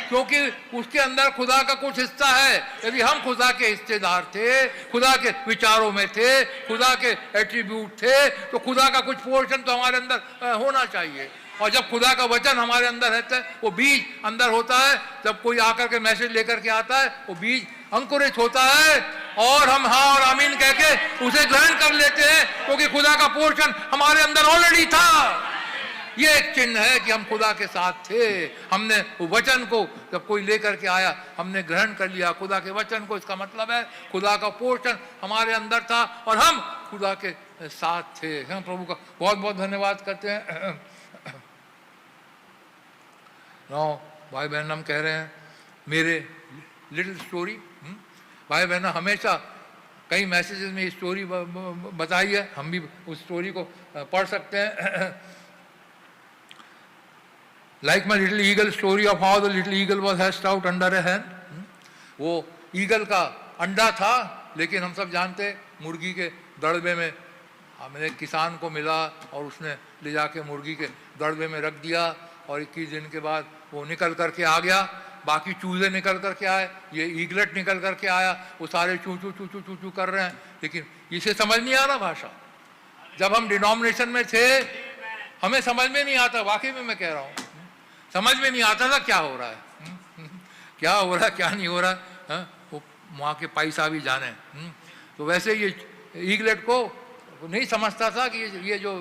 क्योंकि उसके अंदर खुदा का कुछ हिस्सा है। यदि हम खुदा के हिस्सेदार थे, खुदा के विचारों में थे, खुदा के एट्रीब्यूट थे, तो खुदा का कुछ पोर्शन तो हमारे अंदर होना चाहिए। और जब खुदा का वचन हमारे अंदर रहता है, वो बीज अंदर होता है, जब कोई आकर के मैसेज लेकर के आता है, वो बीज अंकुरित होता है और हम हाँ और आमीन कह के उसे ग्रहण कर लेते हैं, क्योंकि खुदा का पोर्शन हमारे अंदर ऑलरेडी था। ये एक चिन्ह है कि हम खुदा के साथ थे, हमने वो वचन को जब कोई लेकर के आया हमने ग्रहण कर लिया खुदा के वचन को। इसका मतलब है खुदा का पोर्शन हमारे अंदर था और हम खुदा के साथ थे। हम प्रभु का बहुत बहुत धन्यवाद करते हैं। भाई बहन हम कह रहे हैं मेरे लिटिल स्टोरी, भाई बहन हमेशा कई मैसेजेस में स्टोरी बताई है, हम भी उस स्टोरी को पढ़ सकते हैं। Like my little eagle story of how the little eagle was hatched out under a hen। वो ईगल का अंडा था, लेकिन हम सब जानते मुर्गी के दड़बे में हमें एक किसान को मिला और उसने ले जाके मुर्गी के दड़बे में रख दिया और 21 दिन के बाद वो निकल करके आ गया। बाकी चूजे निकल करके आए, ये ईगलेट निकल करके आया, वो सारे चू चू चू चू चू चू कर रहे हैं, लेकिन इसे समझ नहीं आ रहा भाषा। जब हम डिनोमिनेशन में थे हमें समझ में नहीं आता, वाकई में मैं कह रहा हूँ समझ में नहीं आता था क्या हो रहा है, क्या हो रहा है क्या नहीं हो रहा है, वो वहाँ के पैसा भी जाने। तो वैसे ये ईगलेट को नहीं समझता था कि ये जो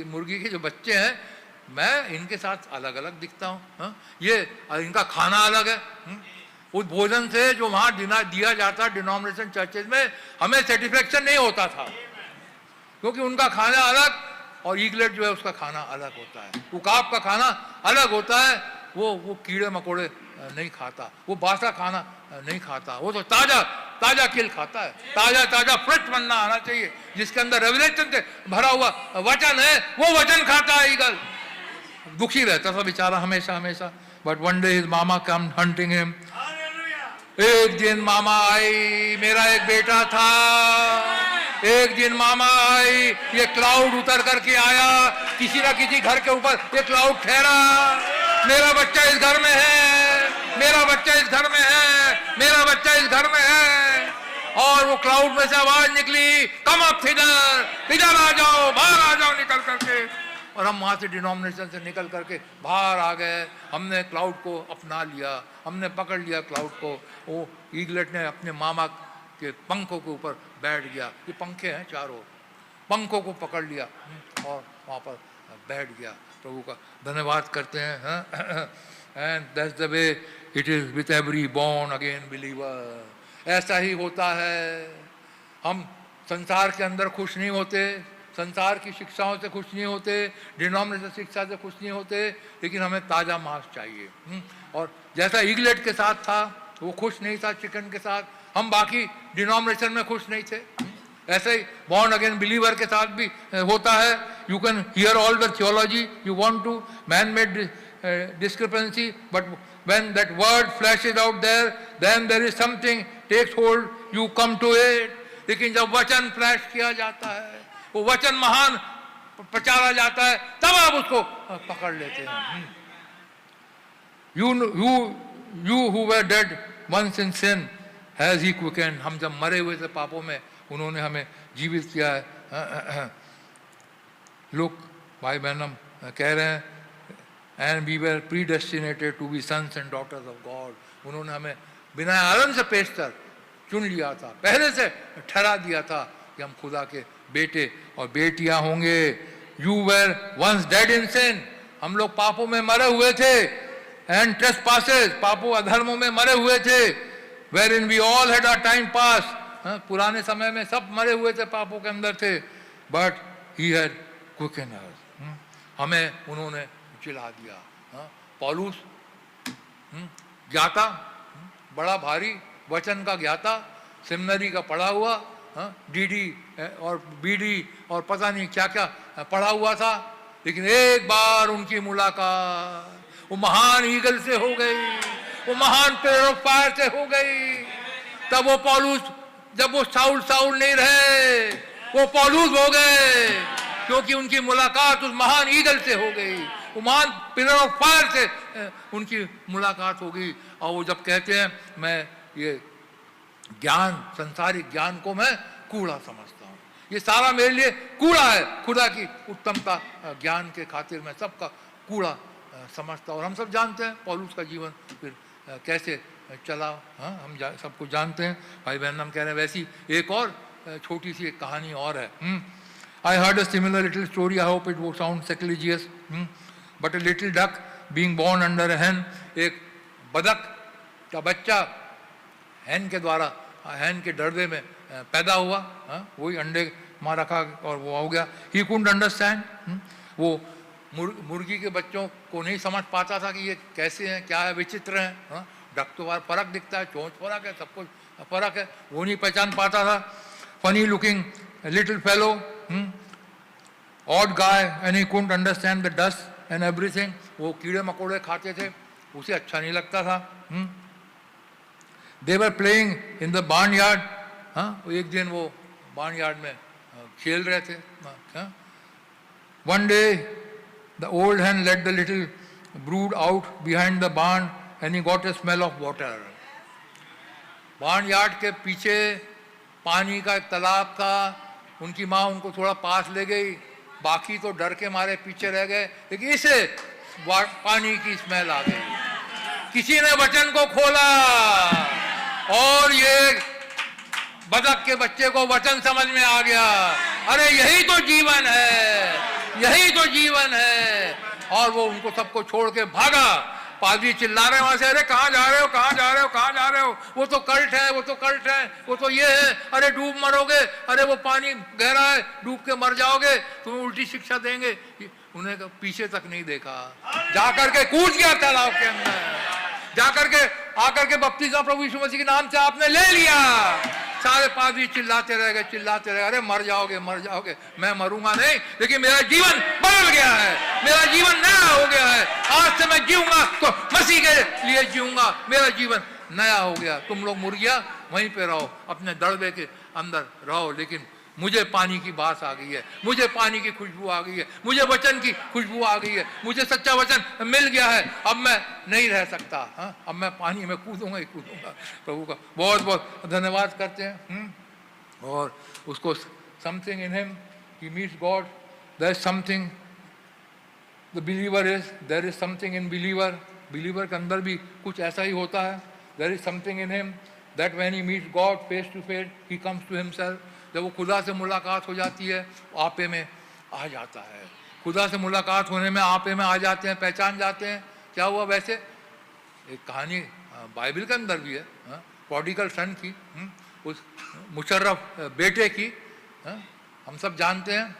मुर्गी के जो बच्चे हैं मैं इनके साथ अलग अलग दिखता हूँ, हाँ? ये इनका खाना अलग है, उस भोजन से जो वहाँ दिया जाता डिनोमिनेशन चर्चेज में हमें सेटिस्फेक्शन नहीं होता था, क्योंकि उनका खाना अलग और ईगलेट जो है उसका खाना अलग होता है, उकाब का खाना अलग होता है। वो कीड़े मकोड़े नहीं खाता, वो बासा खाना नहीं खाता, वो तो ताजा ताजा किल खाता है, ताजा ताजा फ्रेश बनना आना चाहिए, जिसके अंदर रेवलेशन से भरा हुआ वचन है, वो वचन खाता है ईगल। दुखी रहता था बेचारा हमेशा हमेशा। But one day his mama come hunting him. एक दिन मामा आई, मेरा एक बेटा था, एक दिन मामा आई, ये क्लाउड उतर करके आया, किसी ना किसी घर के ऊपर ये क्लाउड ठहरा, मेरा बच्चा इस घर में है, मेरा बच्चा इस घर में है, मेरा बच्चा इस घर में है। और वो क्लाउड में से आवाज निकली, कम अप इधर आ जाओ, बाहर आ जाओ निकल करके। और हम वहाँ से डिनोमिनेशन से निकल करके बाहर आ गए, हमने क्लाउड को अपना लिया, हमने पकड़ लिया क्लाउड को। वो ईगलेट ने अपने मामा के पंखों के ऊपर बैठ गया, ये पंखे हैं चारों, पंखों को पकड़ लिया और वहाँ पर बैठ गया। प्रभु का धन्यवाद करते हैं। And that's the way it is with every born again believer. ऐसा ही होता है, हम संसार के अंदर खुश नहीं होते, संसार की शिक्षाओं से खुश नहीं होते, डिनोमिनेशन शिक्षा से खुश नहीं होते, लेकिन हमें ताज़ा मांस चाहिए। और जैसा ईगलेट के साथ था, वो खुश नहीं था चिकन के साथ, हम बाकी डिनोमिनेशन में खुश नहीं थे, ऐसे ही बॉर्न अगेन बिलीवर के साथ भी होता है। You can hear all the theology you want to, man made discrepancy, but when that word flashes out there, then there is something takes hold, you come to it. लेकिन जब वचन flash किया जाता है, वो वचन महान प्रचारा जाता है, तब आप उसको पकड़ लेते हैं। You who were dead once in sin has he quickened. हम जब मरे हुए थे पापों में, उन्होंने हमें जीवित किया है। लोग भाई बहनम कह रहे हैं, and we were predestinated to be sons and daughters of God. उन्होंने हमें बिना आरंभ से पेशतर चुन लिया था, पहले से ठहरा दिया था कि हम खुदा के बेटे और बेटियां होंगे। You were once dead in sin. हम लोग पापों में मरे हुए थे, and trespasses, पापों अधर्मों में मरे हुए थे, wherein we all had our time pass. पुराने समय में सब मरे हुए थे, पापों के अंदर थे, but he had quickened us. हमें उन्होंने चिल्ला दिया। पौलुस ज्ञाता, बड़ा भारी वचन का ज्ञाता, सेमिनरी का पढ़ा हुआ, डीडी और बीडी और पता नहीं क्या क्या पढ़ा हुआ था, लेकिन एक बार उनकी मुलाकात वो महान ईगल से हो गई, वो महान पिलर ऑफ फायर से हो गई। तब वो पौलुस, जब वो साउल नहीं रहे, वो पौलुस हो गए, क्योंकि उनकी मुलाकात उस महान ईगल से हो गई, वो महान पिलर ऑफ फायर से उनकी मुलाकात हो गई। और वो जब कहते हैं, मैं ये ज्ञान, संसारिक ज्ञान को मैं कूड़ा समझता हूँ, ये सारा मेरे लिए कूड़ा है, खुदा की उत्तमता ज्ञान के खातिर मैं सबका कूड़ा समझता हूँ। और हम सब जानते हैं पौलुस का जीवन फिर कैसे चला, हम सबको जानते हैं। भाई बहन हम कह रहे हैं, वैसी एक और छोटी सी एक कहानी और है। I heard a similar little story. I hope it won't sound sacrilegious. But a little duck being born under a hen, एक बदक का बच्चा hen के द्वारा, hen के डरदे में पैदा हुआ, वही अंडे मां रखा और वो हो गया। He couldn't understand. वो मुर्गी के बच्चों को नहीं समझ पाता था कि ये कैसे हैं, क्या है, विचित्र हैं। डक तो फर्क दिखता है, चोंच फर्क है, सब कुछ फर्क है, वो नहीं पहचान पाता था। Funny looking little fellow, odd guy, and he couldn't understand the dust and everything. वो कीड़े मकोड़े खाते थे, उसे अच्छा नहीं लगता था। They were playing in the barnyard. एक दिन वो barnyard में खेल रहे थे। One day the old hen let the little brood out behind the barn and he got a smell of water. barnyard के पीछे पानी का एक तालाब था, उनकी माँ उनको थोड़ा पास ले गई, बाकी तो डर के मारे पीछे रह गए, लेकिन इसे पानी की स्मेल आ गई। किसी ने वचन को खोला और ये बदक के बच्चे को वचन समझ में आ गया, अरे यही तो जीवन है, यही तो जीवन है। और वो उनको सबको छोड़ के भागा। पादरी चिल्ला रहे वहां से, अरे कहाँ जा रहे हो, कहाँ जा रहे हो, कहाँ जा रहे हो, वो तो कल्ट है, वो तो कल्ट है, वो तो ये है, अरे डूब मरोगे, अरे वो पानी गहरा है, डूब के मर जाओगे, तुम्हें उल्टी शिक्षा देंगे। उन्हें पीछे तक नहीं देखा, जाकर के कूद गया तालाब के अंदर, जाकर के आकर के बपतिस्मा प्रभु यीशु मसीह के नाम से आपने ले लिया। सारे पादरी चिल्लाते रह गए, चिल्लाते रहे, अरे मर जाओगे, मर जाओगे। मैं मरूंगा नहीं, लेकिन मेरा जीवन बदल गया है, मेरा जीवन नया हो गया है। आज से मैं जीऊंगा तो मसीह के लिए जीऊंगा, मेरा जीवन नया हो गया। तुम लोग मुर्गियां वहीं पे रहो, अपने दड़बे के अंदर रहो, लेकिन मुझे पानी की बात आ गई है, मुझे पानी की खुशबू आ गई है, मुझे वचन की खुशबू आ गई है, मुझे सच्चा वचन मिल गया है। अब मैं नहीं रह सकता, हाँ, अब मैं पानी में कूदूंगा ही कूदूंगा। प्रभु का बहुत बहुत धन्यवाद करते हैं। और उसको something in him, he meets God, there is something, the believer is, there is something in believer, believer के अंदर भी कुछ ऐसा ही होता है। There is something in him that when he meets God face to face, he comes to himself. जब वो खुदा से मुलाकात हो जाती है, आपे में आ जाता है। खुदा से मुलाकात होने में आपे में आ जाते हैं, पहचान जाते हैं क्या हुआ। वैसे एक कहानी बाइबल के अंदर भी है, प्रोडिगल सन की, उस मुशर्रफ बेटे की, हम सब जानते हैं।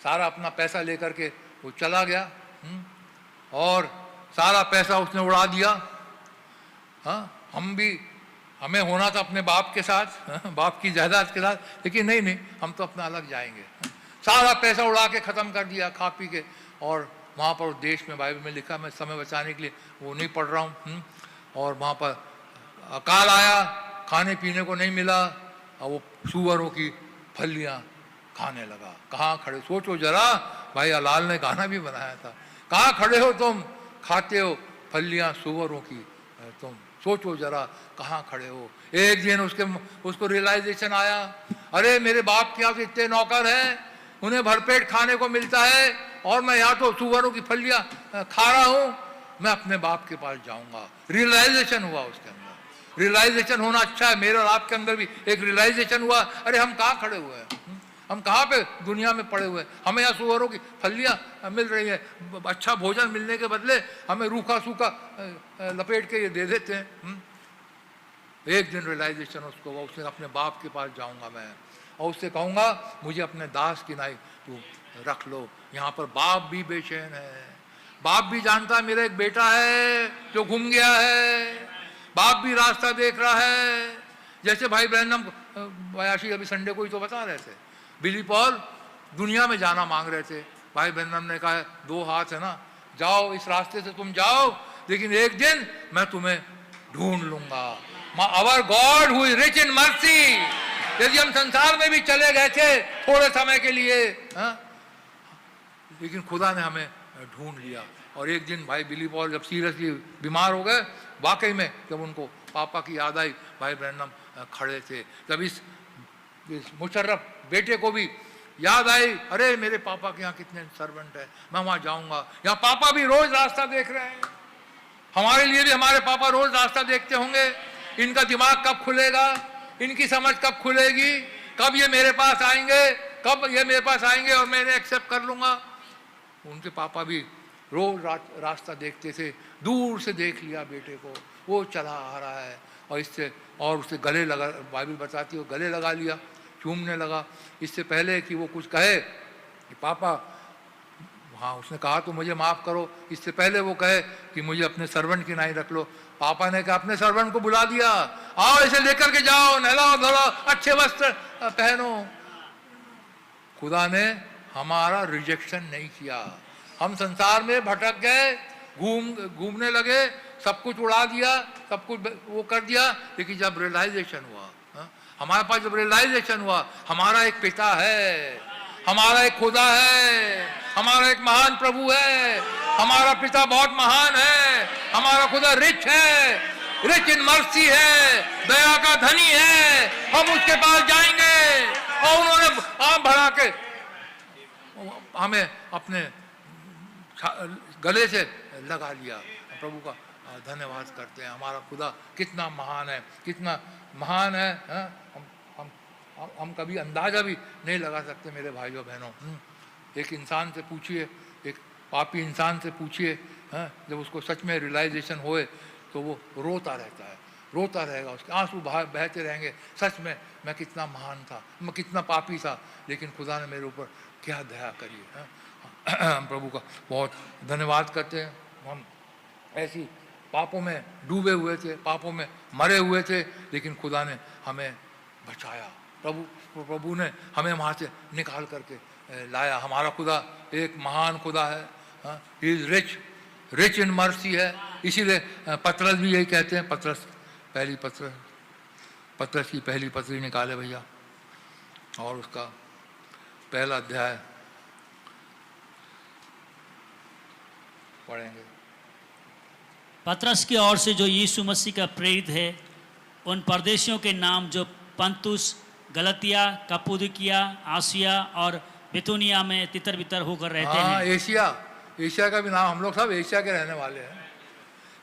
सारा अपना पैसा लेकर के वो चला गया, और सारा पैसा उसने उड़ा दिया। हमें होना था अपने बाप के साथ, बाप की जायदाद के साथ, लेकिन नहीं, हम तो अपना अलग जाएंगे। सारा पैसा उड़ा के ख़त्म कर दिया, खा पी के। और वहाँ पर देश में बाइबल में लिखा, मैं समय बचाने के लिए वो नहीं पढ़ रहा हूँ, और वहाँ पर अकाल आया, खाने पीने को नहीं मिला, और वो सूअरों की फलियाँ खाने लगा। कहाँ खड़े, सोचो जरा, भाई अलाल ने गाना भी बनाया था, कहाँ खड़े हो तुम, खाते हो फलियाँ सूअरों की, तुम सोचो जरा कहाँ खड़े हो। एक दिन उसको रियलाइजेशन आया, अरे मेरे बाप के यहाँ से इतने नौकर हैं, उन्हें भरपेट खाने को मिलता है, और मैं यहाँ तो सूअरों की फलियाँ खा रहा हूँ, मैं अपने बाप के पास जाऊँगा। रियलाइजेशन हुआ उसके अंदर। रियलाइजेशन होना अच्छा है, मेरे और आपके अंदर भी एक रियलाइजेशन हुआ, अरे हम कहाँ खड़े हुए हैं, हम कहाँ पे दुनिया में पड़े हुए हैं। हमें यहाँ सूअरों की फलियाँ मिल रही है, अच्छा भोजन मिलने के बदले हमें रूखा सूखा लपेट के ये दे देते हैं। एक दिन रियलाइजेशन उसको हुआ, उसने अपने बाप के पास जाऊंगा मैं, और उससे कहूँगा मुझे अपने दास की नाई तू रख लो। यहाँ पर बाप भी बेचैन है, बाप भी जानता है मेरा एक बेटा है जो गुम गया है, बाप भी रास्ता देख रहा है। जैसे भाई ब्रैनम बयाशी अभी संडे को ही तो बता रहे थे, बिली पॉल दुनिया में जाना मांग रहे थे, भाई ब्रैनम ने कहा 2 हाथ है ना, जाओ इस रास्ते से तुम जाओ, लेकिन एक दिन मैं तुम्हें ढूंढ लूंगा। Our God who is rich in mercy, यदि हम संसार में भी चले गए थे थोड़े समय के लिए, लेकिन खुदा ने हमें ढूंढ लिया। और एक दिन भाई बिली पॉल जब सीरियसली बीमार हो गए, वाकई में जब उनको पापा की याद आई, भाई ब्रैनम खड़े थे। जब इस मुशर्रफ बेटे को भी याद आई, अरे मेरे पापा के यहाँ कितने सर्वेंट है, मैं वहाँ जाऊँगा। यहाँ पापा भी रोज रास्ता देख रहे हैं, हमारे लिए भी हमारे पापा रोज रास्ता देखते होंगे। इनका दिमाग कब खुलेगा, इनकी समझ कब खुलेगी, कब ये मेरे पास आएंगे, कब ये मेरे पास आएंगे और मैं इन्हें एक्सेप्ट कर लूँगा। उनके पापा भी रोज रास्ता देखते थे, दूर से देख लिया बेटे को, वो चला आ रहा है, और उससे गले लगा, बाइबल बताती है, गले लगा लिया, चूमने लगा। इससे पहले कि वो कुछ कहे कि पापा, हाँ उसने कहा तो मुझे माफ़ करो, इससे पहले वो कहे कि मुझे अपने सर्वेंट की नाई रख लो, पापा ने कहा अपने सर्वेंट को बुला दिया, आओ इसे लेकर के जाओ, नहलाओ धोलाओ, अच्छे वस्त्र पहनो। खुदा ने हमारा रिजेक्शन नहीं किया। हम संसार में भटक गए, घूमने लगे, सब कुछ उड़ा दिया, सब कुछ वो कर दिया, लेकिन जब रियलाइजेशन हुआ, हमारे पास जब रियलाइजेशन हुआ, हमारा एक पिता है, हमारा एक खुदा है, हमारा एक महान प्रभु है, हमारा पिता बहुत महान है, हमारा खुदा रिच है, रिच इन मर्सी है, दया का धनी है। हम उसके पास जाएंगे, और उन्होंने आम भरा के हमें अपने गले से लगा लिया। प्रभु का धन्यवाद करते हैं। हमारा खुदा कितना महान है, कितना महान है, हम कभी अंदाजा भी नहीं लगा सकते मेरे भाइयों बहनों। एक इंसान से पूछिए, एक पापी इंसान से पूछिए, हाँ, जब उसको सच में रियलाइजेशन होए तो वो रोता रहता है, रोता रहेगा, उसके आंसू बहते रहेंगे। सच में मैं कितना महान था, मैं कितना पापी था, लेकिन खुदा ने मेरे ऊपर क्या दया करी है। हम प्रभु का बहुत धन्यवाद करते हैं। हम ऐसी पापों में डूबे हुए थे, पापों में मरे हुए थे, लेकिन खुदा ने हमें बचाया। प्रभु ने हमें वहाँ से निकाल करके लाया। हमारा खुदा एक महान खुदा है। He is rich in mercy है। इसीलिए पतरस भी यही कहते हैं। पतरस की पहली पत्री निकाले भैया, और उसका पहला अध्याय पढ़ेंगे। पतरस की ओर से जो यीशु मसीह का प्रेरित है, उन परदेशियों के नाम जो पंतुस, गलतिया, कप्पदोकिया, आसिया और बितूनिया में तितर बितर होकर रहते हैं। एशिया का भी नाम, हम लोग सब एशिया के रहने वाले हैं।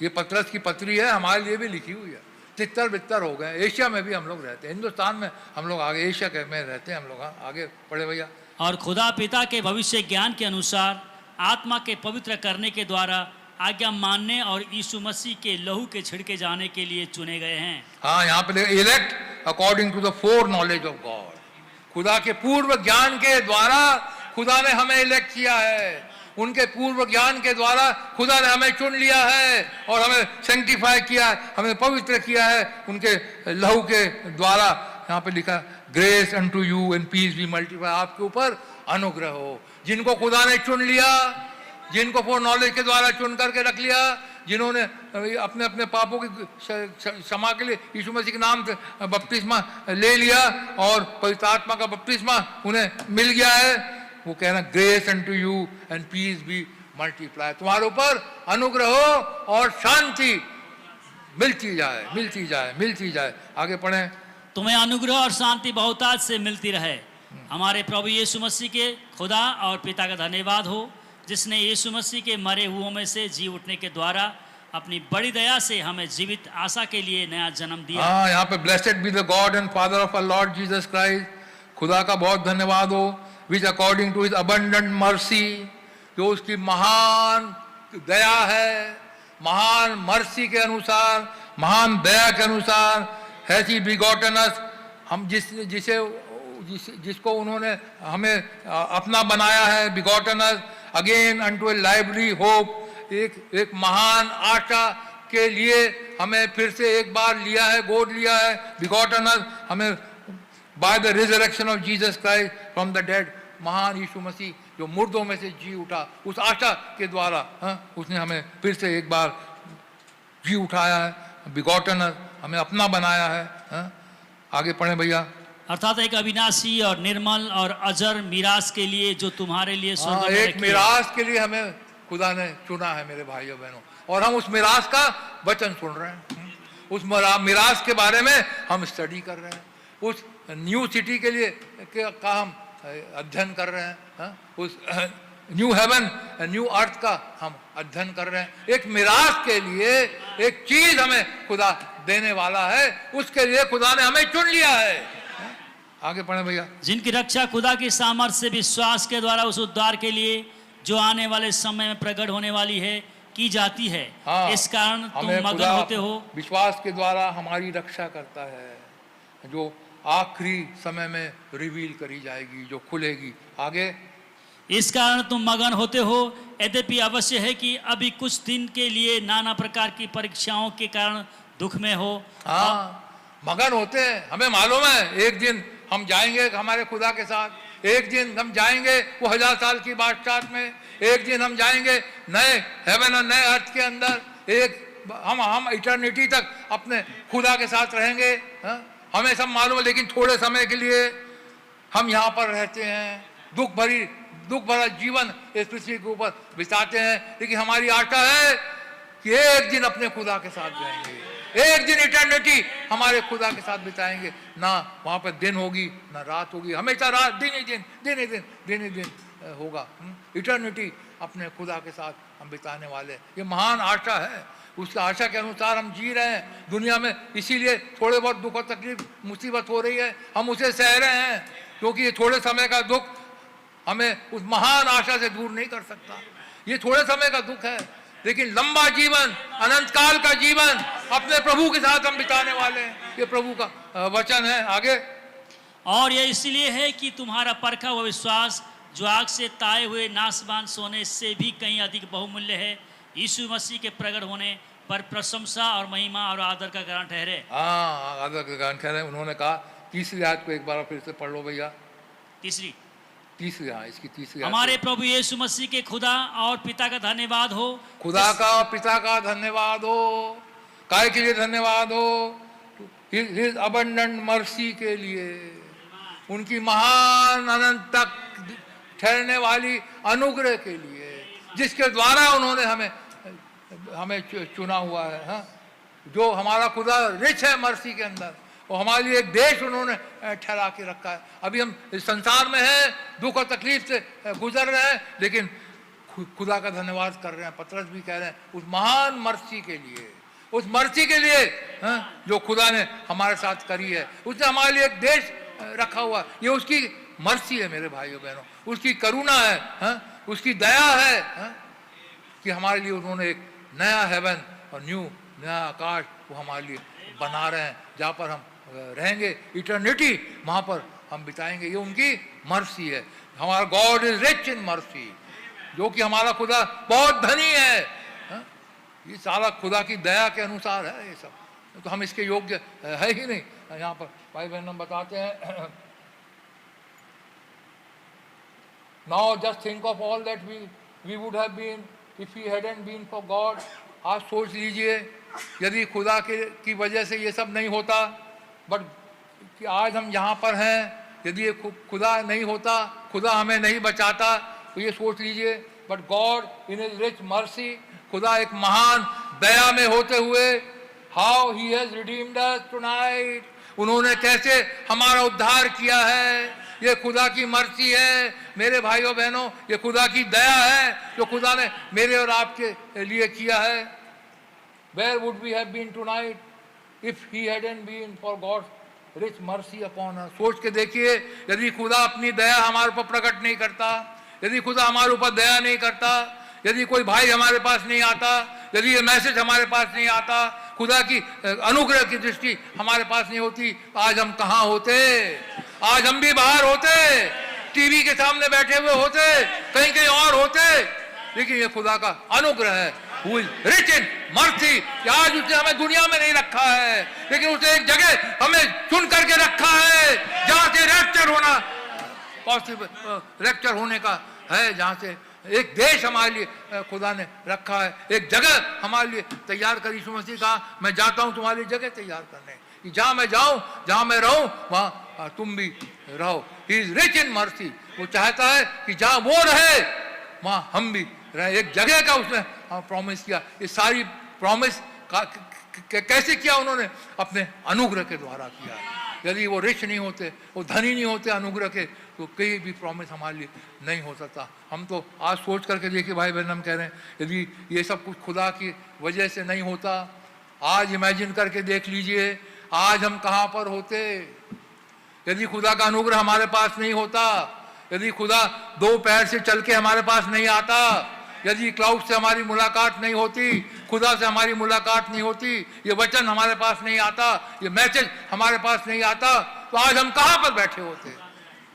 ये पतरस की पत्री है, हमारे लिए भी लिखी हुई है। तितर बितर हो गए, एशिया में भी हम लोग रहते हैं। हिंदुस्तान में हम लोग आगे एशिया के में रहते हैं हम लोग। आगे पढ़े भैया। और खुदा पिता के भविष्य ज्ञान के अनुसार आत्मा के पवित्र करने के द्वारा आज्ञा मानने और यीशु मसीह के लहू के छिड़के जाने के लिए चुने गए हैं। हाँ, यहाँ पे elect according to the foreknowledge of God. खुदा के पूर्व ज्ञान के द्वारा खुदा ने हमें इलेक्ट किया है। उनके पूर्व ज्ञान के द्वारा खुदा ने हमें चुन लिया है और हमें सेंटिफाई किया है, हमें पवित्र किया है उनके लहू के द्वारा। यहाँ पे लिखा grace unto you and peace be multiply. आपके ऊपर अनुग्रह हो। जिनको खुदा ने चुन लिया, जिनको फोर नॉलेज के द्वारा चुन करके रख लिया, जिन्होंने अपने अपने पापों की क्षमा के लिए यीशु मसीह के नाम से बपतिस्मा ले लिया और पवित्र आत्मा का बपतिस्मा उन्हें मिल गया है, वो कह रहे हैं grace unto you and peace be multiply. तुम्हारे ऊपर अनुग्रह हो और शांति मिलती जाए। आगे पढ़ें। तुम्हें अनुग्रह और शांति बहुतायत से मिलती रहे। हमारे प्रभु यीशु मसीह के खुदा और पिता का धन्यवाद हो, जिसने यीशु मसीह के मरे हुओं में से जी उठने के द्वारा अपनी बड़ी दया से हमें जीवित आशा के लिए नया जन्म दिया। हाँ, यहाँ पे blessed be the God and Father of our Lord Jesus Christ. खुदा का बहुत धन्यवाद हो, which according to his abundant mercy, जो उसकी महान दया है, महान मर्सी के अनुसार, महान दया के अनुसार हैज ही बिगॉटन अस। हम जिसको उन्होंने हमें अपना बनाया है, बिगॉटन अस अगेन अनटू ए लाइवली होप। एक महान आशा के लिए हमें फिर से एक बार लिया है, गोद लिया है। बिगॉटन अस, हमें by the resurrection of Jesus Christ from the dead. महान यीशु मसीह जो मुर्दों में से जी उठा, उस आशा के द्वारा उसने हमें फिर से एक बार जी उठाया है। बिगॉटन अस, हमें अपना बनाया है। आगे पढ़े भैया। अर्थात एक अविनाशी और निर्मल और अजर मीरास के लिए जो तुम्हारे लिए स्वर्ग में एक रखी है। मीरास के लिए हमें खुदा ने चुना है मेरे भाइयों बहनों, और हम उस मीरास का वचन सुन रहे हैं। उस मीरास के बारे में हम स्टडी कर रहे हैं। उस न्यू सिटी के लिए का हम अध्ययन कर रहे हैं। उस न्यू हेवन न्यू अर्थ का हम अध्ययन कर रहे हैं। एक मीरास के लिए एक चीज हमें खुदा देने वाला है, उसके लिए खुदा ने हमें चुन लिया है। आगे पढ़े भैया। जिनकी रक्षा खुदा की सामर्थ्य से विश्वास के द्वारा उस उद्धार के लिए जो आने वाले समय में प्रकट होने वाली है की जाती है। हाँ, इस कारण तुम हमें मगन खुदा होते हो। विश्वास के द्वारा हमारी रक्षा करता है, जो आखिरी समय में रिवील करी जाएगी, जो खुलेगी। आगे। इस कारण तुम मगन होते हो, यद्यपि अवश्य है कि अभी कुछ दिन के लिए नाना प्रकार की परीक्षाओं के कारण दुख में हो। हाँ, मगन होते हैं। हमें मालूम है एक दिन हम जाएंगे हमारे खुदा के साथ। एक दिन हम जाएंगे वो 1000 साल की बादशाहत में। एक दिन हम जाएंगे नए हेवन और नए अर्थ के अंदर। हम इटर्निटी तक अपने खुदा के साथ रहेंगे। हमें सब मालूम है, लेकिन थोड़े समय के लिए हम यहाँ पर रहते हैं, दुख भरा जीवन इस पृथ्वी के ऊपर बिताते हैं। लेकिन हमारी आशा है कि एक दिन अपने खुदा के साथ जाएंगे, एक दिन इटर्निटी हमारे खुदा के साथ बिताएंगे। ना वहाँ पर दिन होगी ना रात होगी, हमेशा रात दिन ही दिन होगा। इटर्निटी अपने खुदा के साथ हम बिताने वाले। ये महान आशा है, उस आशा के अनुसार हम जी रहे हैं दुनिया में। इसीलिए थोड़े बहुत दुख और तकलीफ मुसीबत हो रही है, हम उसे सह रहे हैं, क्योंकि ये थोड़े समय का दुख हमें उस महान आशा से दूर नहीं कर सकता। ये थोड़े समय का दुख है, लेकिन लंबा जीवन, अनंत काल का जीवन अपने प्रभु के साथ हम बिताने वाले हैं। ये प्रभु का वचन है। आगे, और यह इसलिए है कि तुम्हारा परखा हुआ विश्वास जो आग से ताए हुए नाशवान सोने से भी कहीं अधिक बहुमूल्य है, यीशु मसीह के प्रकट होने पर प्रशंसा और महिमा और आदर का कारण ठहरे। हाँ, आदर का कारण ठहरे। उन्होंने कहा, तीसरी आयत को एक बार फिर से पढ़ लो भैया। तीसरी, हाँ, इसकी तीसरी आयत। हमारे प्रभु यीशु मसीह के खुदा और पिता का धन्यवाद हो। खुदा का और पिता का धन्यवाद हो। काय के लिए धन्यवाद हो? हिज अबंडेंट मर्सी के लिए, उनकी महान अनंत तक ठहरने वाली अनुग्रह के लिए, जिसके द्वारा उन्होंने हमें चुना हुआ है। हाँ, जो हमारा खुदा रिच है मर्सी के अंदर, और हमारे लिए एक देश उन्होंने ठहरा के रखा है। अभी हम इस संसार में हैं, दुख और तकलीफ से गुजर रहे हैं, लेकिन खुदा का धन्यवाद कर रहे हैं। पतरस भी कह रहे हैं उस महान मर्सी के लिए, उस मर्सी के लिए जो खुदा ने हमारे साथ करी है। उसने हमारे लिए एक देश रखा हुआ, ये उसकी मर्सी है मेरे भाइयों बहनों, उसकी करुणा है, उसकी दया है, कि हमारे लिए उन्होंने एक नया हेवन और नया आकाश वो हमारे लिए बना रहे हैं, जहाँ पर हम रहेंगे इटर्निटी, वहाँ पर हम बिताएंगे। ये उनकी मर्सी है। हमारा God is rich in mercy, जो कि हमारा खुदा बहुत धनी है। ये सारा खुदा की दया के अनुसार है ये सब, तो हम इसके योग्य है ही नहीं। यहाँ पर भाई बहन हम बताते हैं, now just think of all that we would have been if he hadn't been for God. आज सोच लीजिए, यदि खुदा की वजह से ये सब नहीं होता, बट कि आज हम यहाँ पर हैं, यदि ये खुदा नहीं होता, खुदा हमें नहीं बचाता, तो ये सोच लीजिए। But God in his rich mercy, खुदा एक महान दया में होते हुए, how he has redeemed us tonight, उन्होंने कैसे हमारा उद्धार किया है। ये खुदा की मर्सी है मेरे भाइयों बहनों, ये खुदा की दया है जो खुदा ने मेरे और आपके लिए किया है। Where would we have been tonight if he hadn't been for God's rich mercy upon us? सोच के देखिए, यदि खुदा अपनी दया हमारे ऊपर प्रकट नहीं करता, यदि खुदा हमारे ऊपर दया नहीं करता, यदि कोई भाई हमारे पास नहीं आता, यदि ये मैसेज हमारे पास नहीं आता, खुदा की अनुग्रह की दृष्टि हमारे पास नहीं होती, आज हम कहाँ होते? आज हम भी बाहर होते, टीवी के सामने बैठे हुए होते, कहीं कहीं और होते। लेकिन ये खुदा का अनुग्रह है, who is rich in mercy, कि आज उसने हमें दुनिया में नहीं रखा है, लेकिन उसने एक जगह हमें चुन करके रखा है, जहाँ से रैप्चर होना पॉसिबल, रैप्चर होने का है, जहाँ से एक देश हमारे लिए खुदा ने रखा है, एक जगह हमारे लिए तैयार करी। यीशु मसीह कहा, मैं जाता हूँ तुम्हारे लिए जगह तैयार करने, कि जहाँ मैं जाऊँ, जहाँ मैं रहूँ, वहाँ तुम भी रहो। He is rich in mercy, वो चाहता है कि जहाँ वो रहे वहाँ हम भी रहे। एक जगह का उसने प्रॉमिस किया। ये सारी प्रॉमिस कैसे किया उन्होंने? अपने अनुग्रह के द्वारा किया। यदि वो रिच नहीं होते, वो धनी नहीं होते अनुग्रह के, तो कहीं भी प्रॉमिस हमारे लिए नहीं हो सकता। हम तो आज सोच करके देखिए भाई बहन, हम कह रहे हैं यदि ये सब कुछ खुदा की वजह से नहीं होता, आज इमेजिन करके देख लीजिए आज हम कहाँ पर होते। यदि खुदा का अनुग्रह हमारे पास नहीं होता, यदि खुदा दो पैर से चल के हमारे पास नहीं आता, यदि क्लाउड से हमारी मुलाकात नहीं होती, खुदा से हमारी मुलाकात नहीं होती, ये वचन हमारे पास नहीं आता, ये मैसेज हमारे पास नहीं आता, तो आज हम कहाँ पर बैठे होते।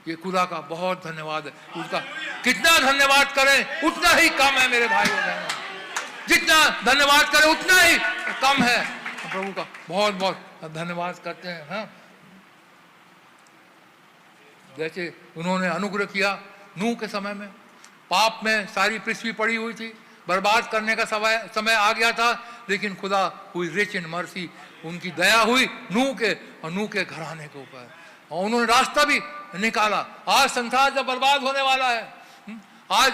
ये खुदा का बहुत धन्यवाद है। उसका कितना धन्यवाद करें उतना ही कम है मेरे भाइयों बहनों, जितना धन्यवाद करें उतना ही कम है। प्रभु का बहुत बहुत धन्यवाद करते हैं। हाँ, जैसे उन्होंने अनुग्रह किया नूह के समय में, पाप में सारी पृथ्वी पड़ी हुई थी, बर्बाद करने का समय आ गया था, लेकिन खुदा हुई रिच इन मर्सी, उनकी दया हुई नूह के घराने के ऊपर, और उन्होंने रास्ता भी निकाला। आज संसार जब बर्बाद होने वाला है, आज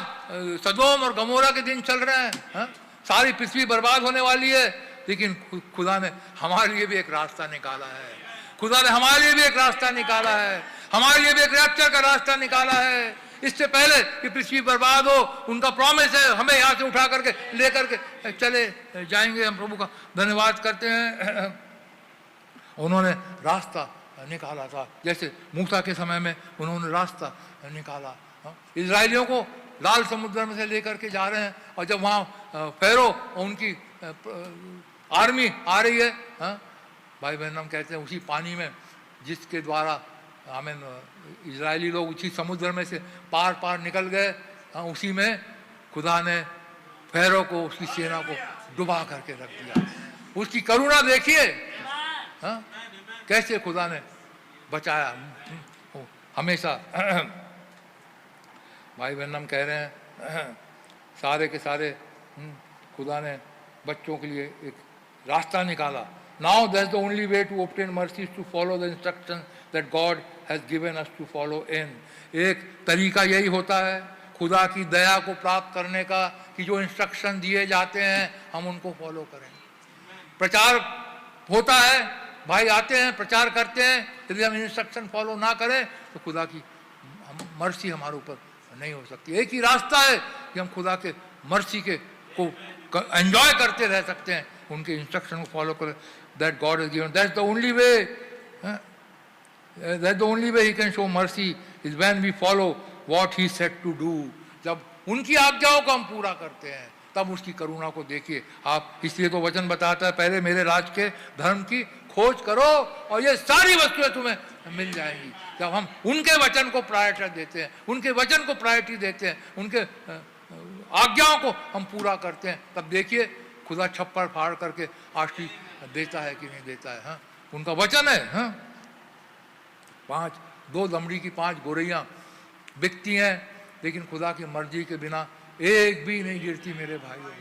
सदोम और गमोरा के दिन चल रहे हैं, सारी पृथ्वी बर्बाद होने वाली है, लेकिन खुदा ने हमारे लिए भी एक रास्ता निकाला है। खुदा ने हमारे लिए भी एक रास्ता निकाला है, हमारे लिए भी एक रैप्चर का रास्ता निकाला है। इससे पहले कि पृथ्वी बर्बाद हो, उनका प्रॉमिस है हमें यहाँ से उठा करके लेकर के चले जाएंगे। हम प्रभु का धन्यवाद करते हैं। उन्होंने रास्ता निकाला था, जैसे मूसा के समय में उन्होंने रास्ता निकाला। इजराइलियों को लाल समुद्र में से लेकर के जा रहे हैं, और जब वहाँ फेरो और उनकी आर्मी आ रही है, हाँ, भाई बहन हम कहते हैं उसी पानी में जिसके द्वारा हमें इजरायली लोग उसी समुद्र में से पार पार निकल गए, हाँ, उसी में खुदा ने फेरो को, उसकी सेना को डुबा करके रख दिया। उसकी करुणा देखिए, हाँ, कैसे खुदा ने बचाया हमेशा। भाई बहन हम कह रहे हैं सारे के सारे खुदा ने बच्चों के लिए एक रास्ता निकाला। Now that's the only way to obtain mercies to follow the instruction that God has given us to follow in. एक तरीका यही होता है खुदा की दया को प्राप्त करने का कि जो इंस्ट्रक्शन दिए जाते हैं हम उनको फॉलो करें। प्रचार होता है, भाई आते हैं प्रचार करते हैं, यदि हम इंस्ट्रक्शन फॉलो ना करें तो खुदा की मर्सी हमारे ऊपर नहीं हो सकती। एक ही रास्ता है कि हम खुदा के मर्सी के को एंजॉय करते रह सकते हैं, उनके इंस्ट्रक्शन को फॉलो करें। That God is given, that's the only way, that's the only way he can show mercy is when we follow what he said to do. जब उनकी आज्ञाओं को हम पूरा करते हैं तब उसकी करुणा को देखिए आप। इसलिए तो वचन बताता है पहले मेरे राज के धर्म की खोज करो और ये सारी वस्तुएं तुम्हें मिल जाएंगी। जब हम उनके वचन को प्रायोरिटी देते हैं, उनके वचन को प्रायोरिटी देते हैं, उनके आज्ञाओं को हम पूरा करते हैं, तब देखिए खुदा छप्पर फाड़ करके आशीष देता है कि नहीं देता है। हाँ, उनका वचन है। हाँ, 2 दमड़ी की 5 गोरैयां बिकती हैं, लेकिन खुदा की मर्जी के बिना एक भी नहीं गिरती मेरे भाइयों।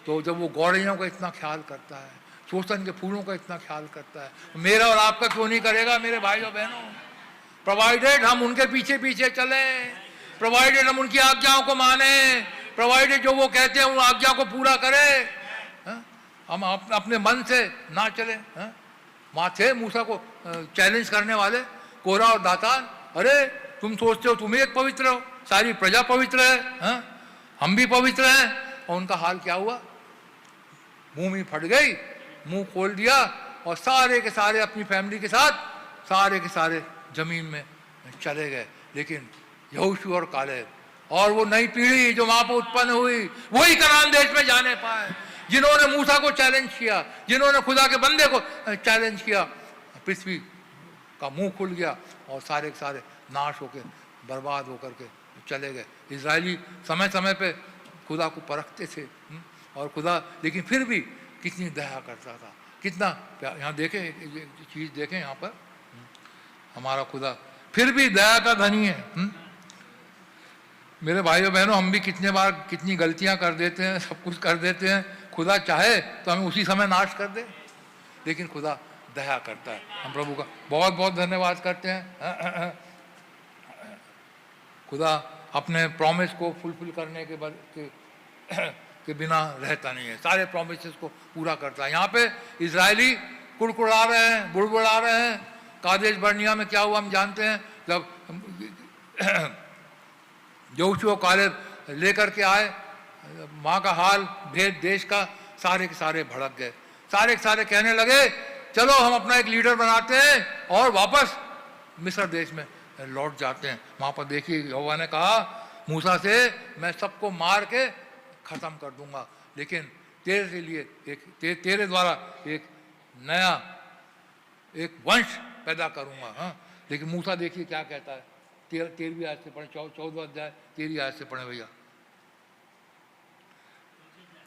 तो जब वो गौरैयों का इतना ख्याल करता है, शोषण के फूलों का इतना ख्याल करता है, मेरा और आपका क्यों नहीं करेगा मेरे भाइयों बहनों? प्रोवाइडेड हम उनके पीछे पीछे चलें, प्रोवाइडेड हम उनकी आज्ञाओं को माने, प्रोवाइडेड जो वो कहते हैं उन आज्ञा को पूरा करें। हम अपने मन से ना चले। वहाँ थे मूसा को चैलेंज करने वाले कोरा और दातान, अरे तुम सोचते हो तुम ही एक पवित्र हो, सारी प्रजा पवित्र है, हम भी पवित्र हैं। और उनका हाल क्या हुआ? मुंह में फट गई, मुंह खोल दिया और सारे के सारे अपनी फैमिली के साथ सारे के सारे जमीन में चले गए। लेकिन यहोशू और कालेब और वो नई पीढ़ी जो वहां पर उत्पन्न हुई वही कनान देश में जाने पाए, जिन्होंने मूसा को चैलेंज किया, जिन्होंने खुदा के बंदे को चैलेंज किया। पृथ्वी का मुंह खुल गया और सारे के सारे नाश होकर बर्बाद होकर के चले गए। इजरायली समय समय पे खुदा को परखते थे और खुदा लेकिन फिर भी कितनी दया करता था, कितना प्यार। यहाँ देखें एक चीज़ देखें, यहाँ पर हमारा खुदा फिर भी दया का धनी है। मेरे भाइयों बहनों, हम भी कितने बार कितनी गलतियां कर देते हैं, सब कुछ कर देते हैं। खुदा चाहे तो हमें उसी समय नाश कर दे, लेकिन खुदा दया करता है। हम प्रभु का बहुत बहुत धन्यवाद करते हैं। खुदा अपने प्रॉमिस को फुलफिल करने के बिना रहता नहीं है, सारे प्रॉमिसेस को पूरा करता है। यहाँ पे इजरायली कुड़कुड़ा रहे हैं, बुड़बुड़ा रहे हैं। कादेश बर्निया में क्या हुआ हम जानते हैं। जब यहोशू और कालेब लेकर के आए, माँ का हाल भेद देश का, सारे के सारे भड़क गए, सारे के सारे कहने लगे चलो हम अपना एक लीडर बनाते हैं और वापस मिस्र देश में लौट जाते हैं। वहाँ पर देखिए यहोवा ने कहा मूसा से, मैं सबको मार के खत्म कर दूंगा, लेकिन तेरे लिए तेरे द्वारा एक नया एक वंश पैदा करूंगा। हाँ, लेकिन मूसा देखिए क्या कहता है। 13वीं आयत से पढ़े, 14वां अध्याय 13वीं आयत से पढ़े भैया।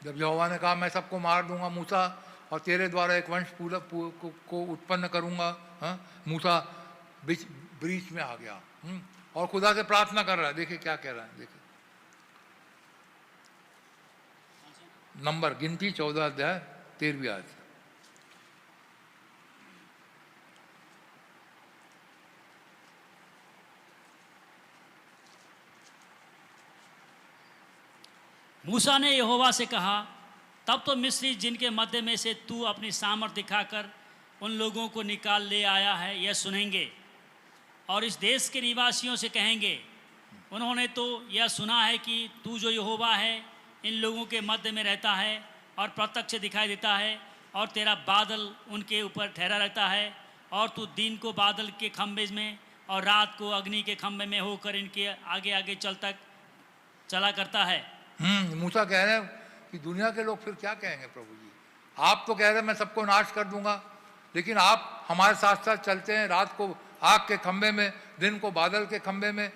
जब यहोवा ने कहा मैं सबको मार दूंगा मूसा और तेरे द्वारा एक वंश को उत्पन्न करूंगा, हाँ, मूसा बीच में आ गया और खुदा से प्रार्थना कर रहा है। देखिए क्या कह रहा है, देखिए नंबर गिनती 14 अध्याय 13वीं आयत। मूसा ने यहोवा से कहा, तब तो मिस्री जिनके मध्य में से तू अपनी सामर्थ दिखाकर उन लोगों को निकाल ले आया है यह सुनेंगे और इस देश के निवासियों से कहेंगे, उन्होंने तो यह सुना है कि तू जो यहोवा है इन लोगों के मध्य में रहता है और प्रत्यक्ष दिखाई देता है और तेरा बादल उनके ऊपर ठहरा रहता है और तू दिन को बादल के खंभे में और रात को अग्नि के खंभे में होकर इनके आगे आगे चला करता है। मूसा कह रहे हैं कि दुनिया के लोग फिर क्या कहेंगे प्रभु जी, आप तो कह रहे हैं मैं सबको नाश कर दूंगा, लेकिन आप हमारे साथ साथ चलते हैं, रात को आग के खंभे में, दिन को बादल के खंभे में,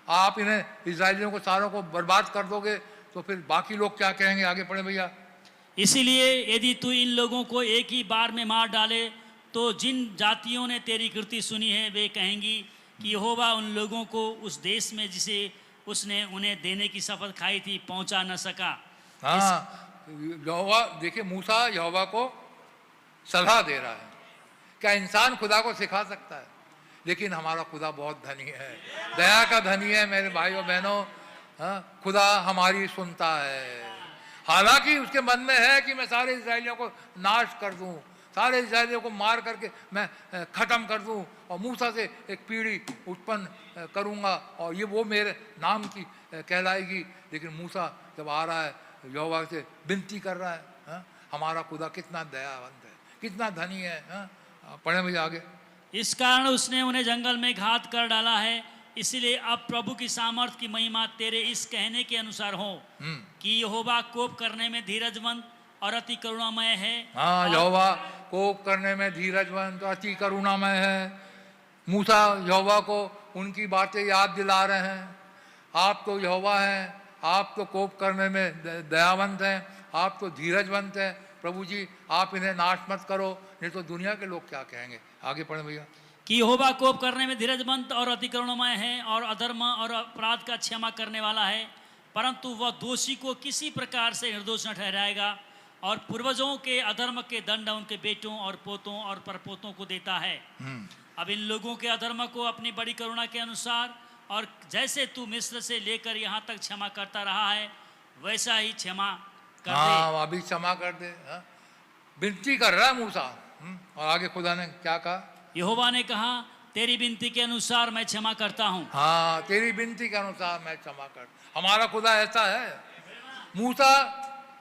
आप इन्हें इजरायलियों को सारों को बर्बाद कर दोगे, तो फिर बाकी लोग क्या कहेंगे। आगे पढ़े भैया। इसीलिए यदि तू इन लोगों को एक ही बार में मार डाले तो जिन जातियों ने तेरी कृति सुनी है वे कहेंगी कि यहोवा उन लोगों को उस देश में जिसे उसने उन्हें देने की शपथ खाई थी पहुंचा न सका। यहोवा, देखिए मूसा यहोवा को सलाह दे रहा है। क्या इंसान खुदा को सिखा सकता है? लेकिन हमारा खुदा बहुत धनी है, दया का धनी है मेरे भाइयों बहनों। खुदा हमारी सुनता है। हालांकि उसके मन में है कि मैं सारे इस्राएलियों को नाश कर दूं, सारे इस्राएलियों को मार करके मैं ख़त्म कर दूं और मूसा से एक पीढ़ी उत्पन्न करूंगा और ये वो मेरे नाम की कहलाएगी। लेकिन मूसा जब आ रहा है यहोवा से विनती कर रहा है, हमारा खुदा कितना दयावंत है, कितना धनी है। पढ़े मुझे आगे। इस कारण उसने उन्हें जंगल में घात कर डाला है, इसलिए अब प्रभु की सामर्थ की महिमा तेरे इस कहने के अनुसार हो कि यहोवा कोप करने में धीरजवंत और अति करुणामय है। यहोवा कोप करने में धीरजवंत और अति करुणामय है। मूसा यहोवा को उनकी बातें याद दिला रहे हैं। आप तो यहोवा हैं, आप तो कोप करने में दयावंत हैं, आप तो धीरजवंत हैं। प्रभु जी आप इन्हें नाश मत करो, नहीं तो दुनिया के लोग क्या कहेंगे। आगे पढ़े भैया। कि यहोवा कोप करने में धीरजवंत और अति करुणामय है और अधर्म और अपराध का क्षमा करने वाला है, परंतु वह दोषी को किसी प्रकार से निर्दोष न ठहराएगा और पूर्वजों के अधर्म के दंड उनके बेटों और पोतों और परपोतों को देता है। अब इन लोगों के अधर्म को अपनी बड़ी करुणा के अनुसार और जैसे तू मिस्र से लेकर यहाँ तक क्षमा करता रहा है वैसा ही क्षमा कर दे। अभी क्षमा कर दे। विनती कर रहा है मूसा। और आगे खुदा ने क्या कहा? यहोवा ने कहा तेरी विनती के अनुसार मैं क्षमा करता हूँ। तेरी विनती के अनुसार मैं क्षमा कर। हमारा खुदा ऐसा है। मूसा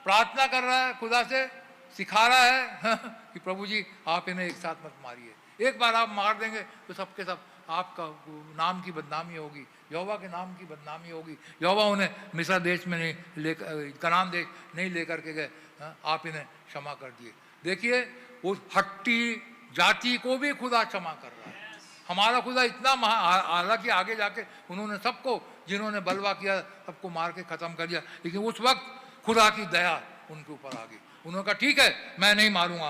प्रार्थना कर रहा है, खुदा से सिखा रहा है कि प्रभु जी आप इन्हें एक साथ मत मारिए, एक बार आप मार देंगे तो सबके सब आपका नाम की बदनामी होगी, यहोवा के नाम की बदनामी होगी। यहोवा उन्हें मिस्र देश में नहीं लेकर, कनान देश नहीं लेकर के गए, आप इन्हें क्षमा कर दिए। देखिए उस हट्टी जाति को भी खुदा क्षमा कर रहा है। हमारा खुदा इतना हालांकि आगे जाके उन्होंने सबको जिन्होंने बलवा किया सबको मार के ख़त्म कर दिया, लेकिन उस वक्त खुदा की दया उनके ऊपर आ गई। उन्होंने कहा ठीक है मैं नहीं मारूंगा,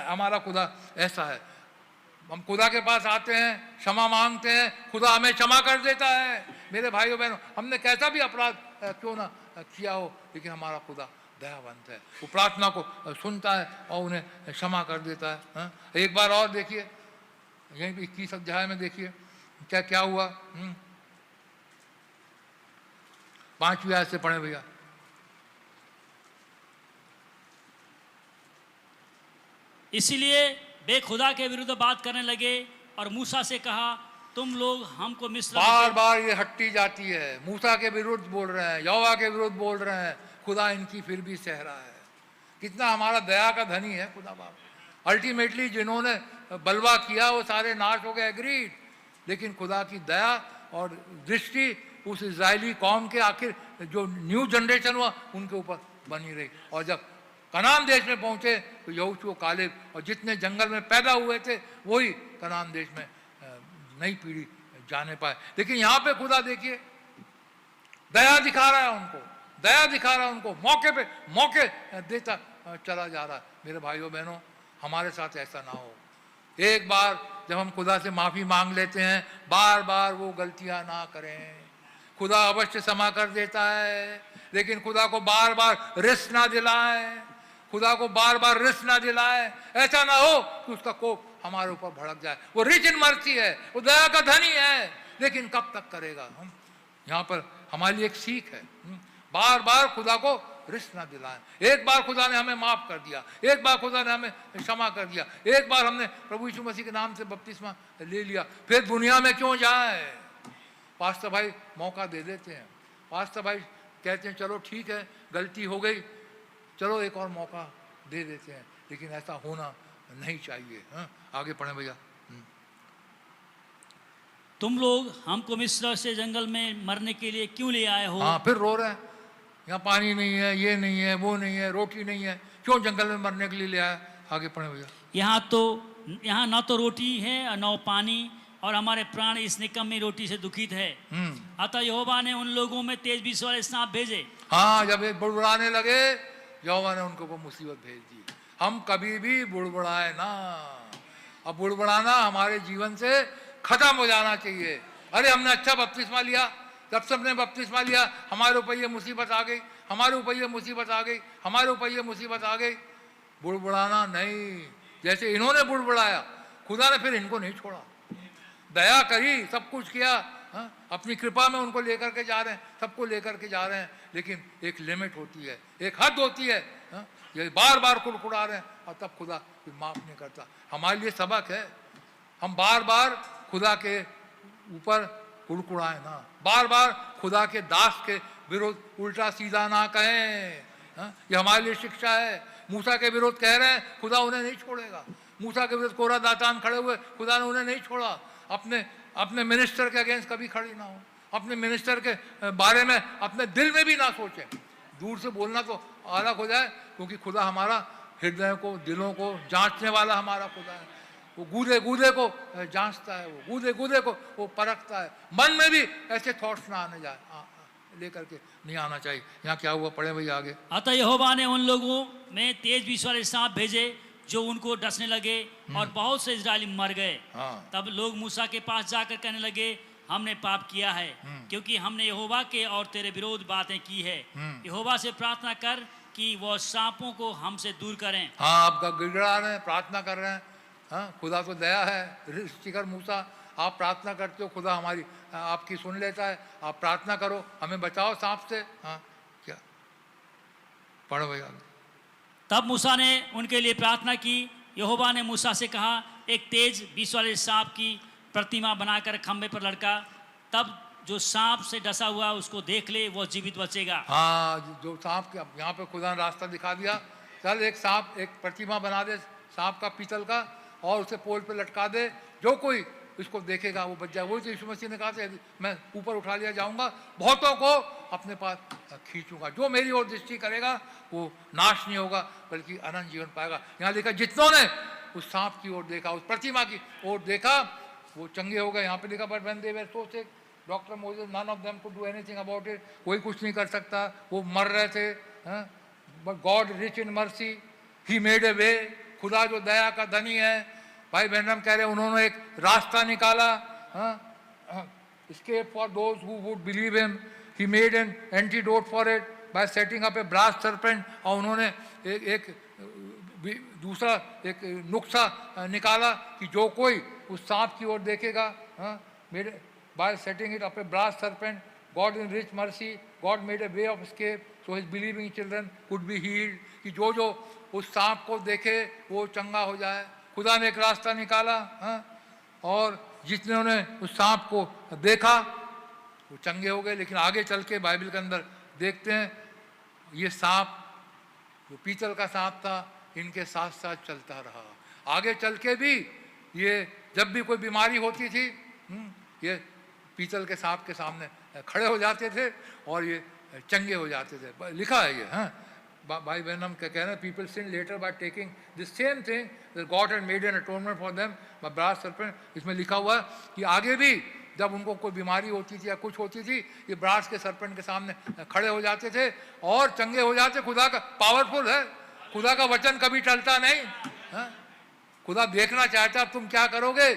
हमारा खुदा ऐसा है। हम खुदा के पास आते हैं, क्षमा मांगते हैं, खुदा हमें क्षमा कर देता है। मेरे भाइयों बहनों, हमने कैसा भी अपराध क्यों ना किया हो, लेकिन हमारा खुदा दयावंत है। वो प्रार्थना को सुनता है और उन्हें क्षमा कर देता है। एक बार और देखिए, यहीं पे 21 अध्याय में देखिए क्या क्या हुआ। 5वीं आयत से पढ़े भैया। इसलिए वे खुदा के विरुद्ध बात करने लगे और मूसा से कहा तुम लोग हमको मिस्र बार बार ये हट्टी जाती है, मूसा के विरुद्ध बोल रहे हैं, यहोवा के विरुद्ध बोल रहे हैं, खुदा इनकी फिर भी सह रहा है। कितना हमारा दया का धनी है खुदा बाप। अल्टीमेटली जिन्होंने बलवा किया वो सारे नाश हो गए, एग्रीड, लेकिन खुदा की दया और दृष्टि उस इजरायली कौम के आखिर जो न्यू जनरेशन हुआ उनके ऊपर बनी रही। और जब कनान देश में पहुंचे तो यहोशू कालेब और जितने जंगल में पैदा हुए थे वही कनान देश में नई पीढ़ी जाने पाए। लेकिन यहाँ पे खुदा देखिए दया दिखा रहा है उनको, दया दिखा रहा है उनको, मौके पे मौके देता चला जा रहा है। मेरे भाइयों बहनों, हमारे साथ ऐसा ना हो। एक बार जब हम खुदा से माफ़ी मांग लेते हैं, बार बार वो गलतियां ना करें। खुदा अवश्य क्षमा कर देता है, लेकिन खुदा को बार बार रिस्क ना दिलाए, खुदा को बार बार रिस्क ना दिलाए। ऐसा ना हो कि उसका कोप हमारे ऊपर भड़क जाए। वो रिच इन मर्सी है, वो दया का धनी है, लेकिन कब तक करेगा। हम यहाँ पर हमारे लिए एक सीख है, बार बार खुदा को रिस्क ना दिलाएं। एक बार खुदा ने हमें माफ कर दिया, एक बार खुदा ने हमें क्षमा कर दिया, एक बार हमने प्रभु यीशु मसीह के नाम से बपतिस्मा ले लिया, फिर दुनिया में क्यों जाए। पास्टर भाई मौका दे देते हैं, पास्टर भाई कहते हैं चलो ठीक है गलती हो गई, चलो एक और मौका दे देते हैं, लेकिन ऐसा होना नहीं चाहिए। आगे पढ़े भैया। तुम लोग हमको मिस्र से जंगल में मरने के लिए क्यों ले आए हो? हाँ, फिर रो रहे हैं, यहाँ पानी नहीं है, ये नहीं है, वो नहीं है, रोटी नहीं है, क्यों जंगल में मरने के लिए ले आया? आगे पढ़े भैया। यहाँ न तो रोटी है और न पानी, और हमारे प्राण इस निकम्मी रोटी से दुखित है। अतः यहोवा ने उन लोगों में तेज बीस वाले सांप भेजे। हाँ, जब ये बुड़बुड़ाने लगे, यहोवा ने उनको वो मुसीबत भेज दी। हम कभी भी बुड़बुड़ाए ना। अब बुड़बुड़ाना हमारे जीवन से खत्म हो जाना चाहिए। अरे हमने अच्छा बपतिस्मा लिया, जब सबने बपतिस्मा लिया, हमारे ऊपर ये मुसीबत आ गई, हमारे ऊपर ये मुसीबत आ गई, हमारे ऊपर ये मुसीबत आ गई। बुड़बुड़ाना नहीं। जैसे इन्होंने बुड़बुड़ाया, खुदा ने फिर इनको नहीं छोड़ा, दया करी, सब कुछ किया। हाँ, अपनी कृपा में उनको लेकर के जा रहे हैं, सबको लेकर के जा रहे हैं, लेकिन एक लिमिट होती है, एक हद होती है। हाँ, ये बार बार कुड़कुड़ा रहे हैं और तब खुदा फिर माफ नहीं करता। हमारे लिए सबक है, हम बार बार खुदा के ऊपर कुड़कुड़ाए ना, बार बार खुदा के दास के विरुद्ध उल्टा सीधा ना कहें। हाँ, ये हमारे लिए शिक्षा है। मूसा के विरुद्ध कह रहे हैं, खुदा उन्हें नहीं छोड़ेगा। मूसा के विरुद्ध कोरा दातान खड़े हुए, खुदा ने उन्हें नहीं छोड़ा। अपने मिनिस्टर के अगेंस्ट कभी खड़ी ना हो, अपने मिनिस्टर के बारे में अपने दिल में भी ना सोचें। दूर से बोलना तो अलग हो जाए, क्योंकि खुदा हमारा हृदय को, दिलों को जांचने वाला हमारा खुदा है। वो गूदे गूदे को जांचता है, वो गूदे गूदे को वो परखता है। मन में भी ऐसे थॉट्स ना आने जाए, लेकर के नहीं आना चाहिए। यहाँ क्या हुआ, पढ़े भैया आगे। अतः यहोवा ने उन लोगों में तेज बीस वाले सांप भेजे जो उनको डसने लगे और बहुत से इजरायली मर गए। हाँ। तब लोग मूसा के पास जाकर कहने लगे, हमने पाप किया है, क्योंकि हमने यहोवा के और तेरे विरोध बातें की है। यहोवा से प्रार्थना कर कि वह सांपों को हमसे दूर करें। हाँ, आप गिड़गिड़ा रहे हैं, प्रार्थना कर रहे हैं। हाँ, खुदा तो दया है। ऋषिकर मूसा, आप प्रार्थना करते हो, खुदा हमारी आपकी सुन लेता है। आप प्रार्थना करो, हमें बचाओ सांप से। हाँ, क्या पढ़ो भैया। तब मूसा ने उनके लिए प्रार्थना की। यहोवा ने मूसा से कहा, एक तेज बीस वाले सांप की प्रतिमा बनाकर खंबे पर लटका, तब जो सांप से डसा हुआ उसको देख ले, वो जीवित बचेगा। हाँ, जो सांप के, यहाँ पे खुदा ने रास्ता दिखा दिया। चल एक सांप, एक प्रतिमा बना दे सांप का, पीतल का, और उसे पोल पे लटका दे। जो कोई इसको देखेगा वो बच जाए। वही तो यीशु मसीह ने कहा था, मैं ऊपर उठा लिया जाऊंगा, बहुतों को अपने पास खींचूंगा। जो मेरी ओर दृष्टि करेगा वो नाश नहीं होगा, बल्कि अनंत जीवन पाएगा। यहाँ लिखा, जितनों ने उस सांप की ओर देखा, उस प्रतिमा की ओर देखा, वो चंगे हो गए। यहाँ पे लिखा, but when they were so sick, doctor Moses, none of them could do anything about it. कोई कुछ नहीं कर सकता, वो मर रहे थे। But God rich in mercy, he made a way. खुदा जो दया का धनी है, भाई ब्रैनम कह रहे हैं, उन्होंने एक रास्ता निकाला। escape for those who would believe him. He made an antidote for it by setting up a brass serpent. और उन्होंने एक दूसरा एक नुक्सा निकाला कि जो कोई उस सांप की ओर देखेगा, by setting it up a brass serpent, God in rich mercy, God made a way of escape so his believing children could be healed. कि जो जो उस सांप को देखे वो चंगा हो जाए। खुदा ने एक रास्ता निकाला। और जितने ने उस सांप को देखा वो चंगे हो गए। लेकिन आगे चल के बाइबल के अंदर देखते हैं, ये सांप जो पीतल का सांप था, इनके साथ साथ चलता रहा। आगे चल के भी ये जब भी कोई बीमारी होती थी, ये पीतल के सांप के सामने खड़े हो जाते थे और ये चंगे हो जाते थे। लिखा है ये। भाई बहनम कह रहे हैं, people sin later by taking the same thing that God had made an atonement for them by brass serpent. इसमें लिखा हुआ है कि आगे भी जब उनको कोई बीमारी होती थी या कुछ होती थी, ये ब्रास के सर्पेंट के सामने खड़े हो जाते थे और चंगे हो जाते। खुदा का पावरफुल है, खुदा का वचन कभी टलता नहीं। खुदा देखना चाहता अब तुम क्या करोगे।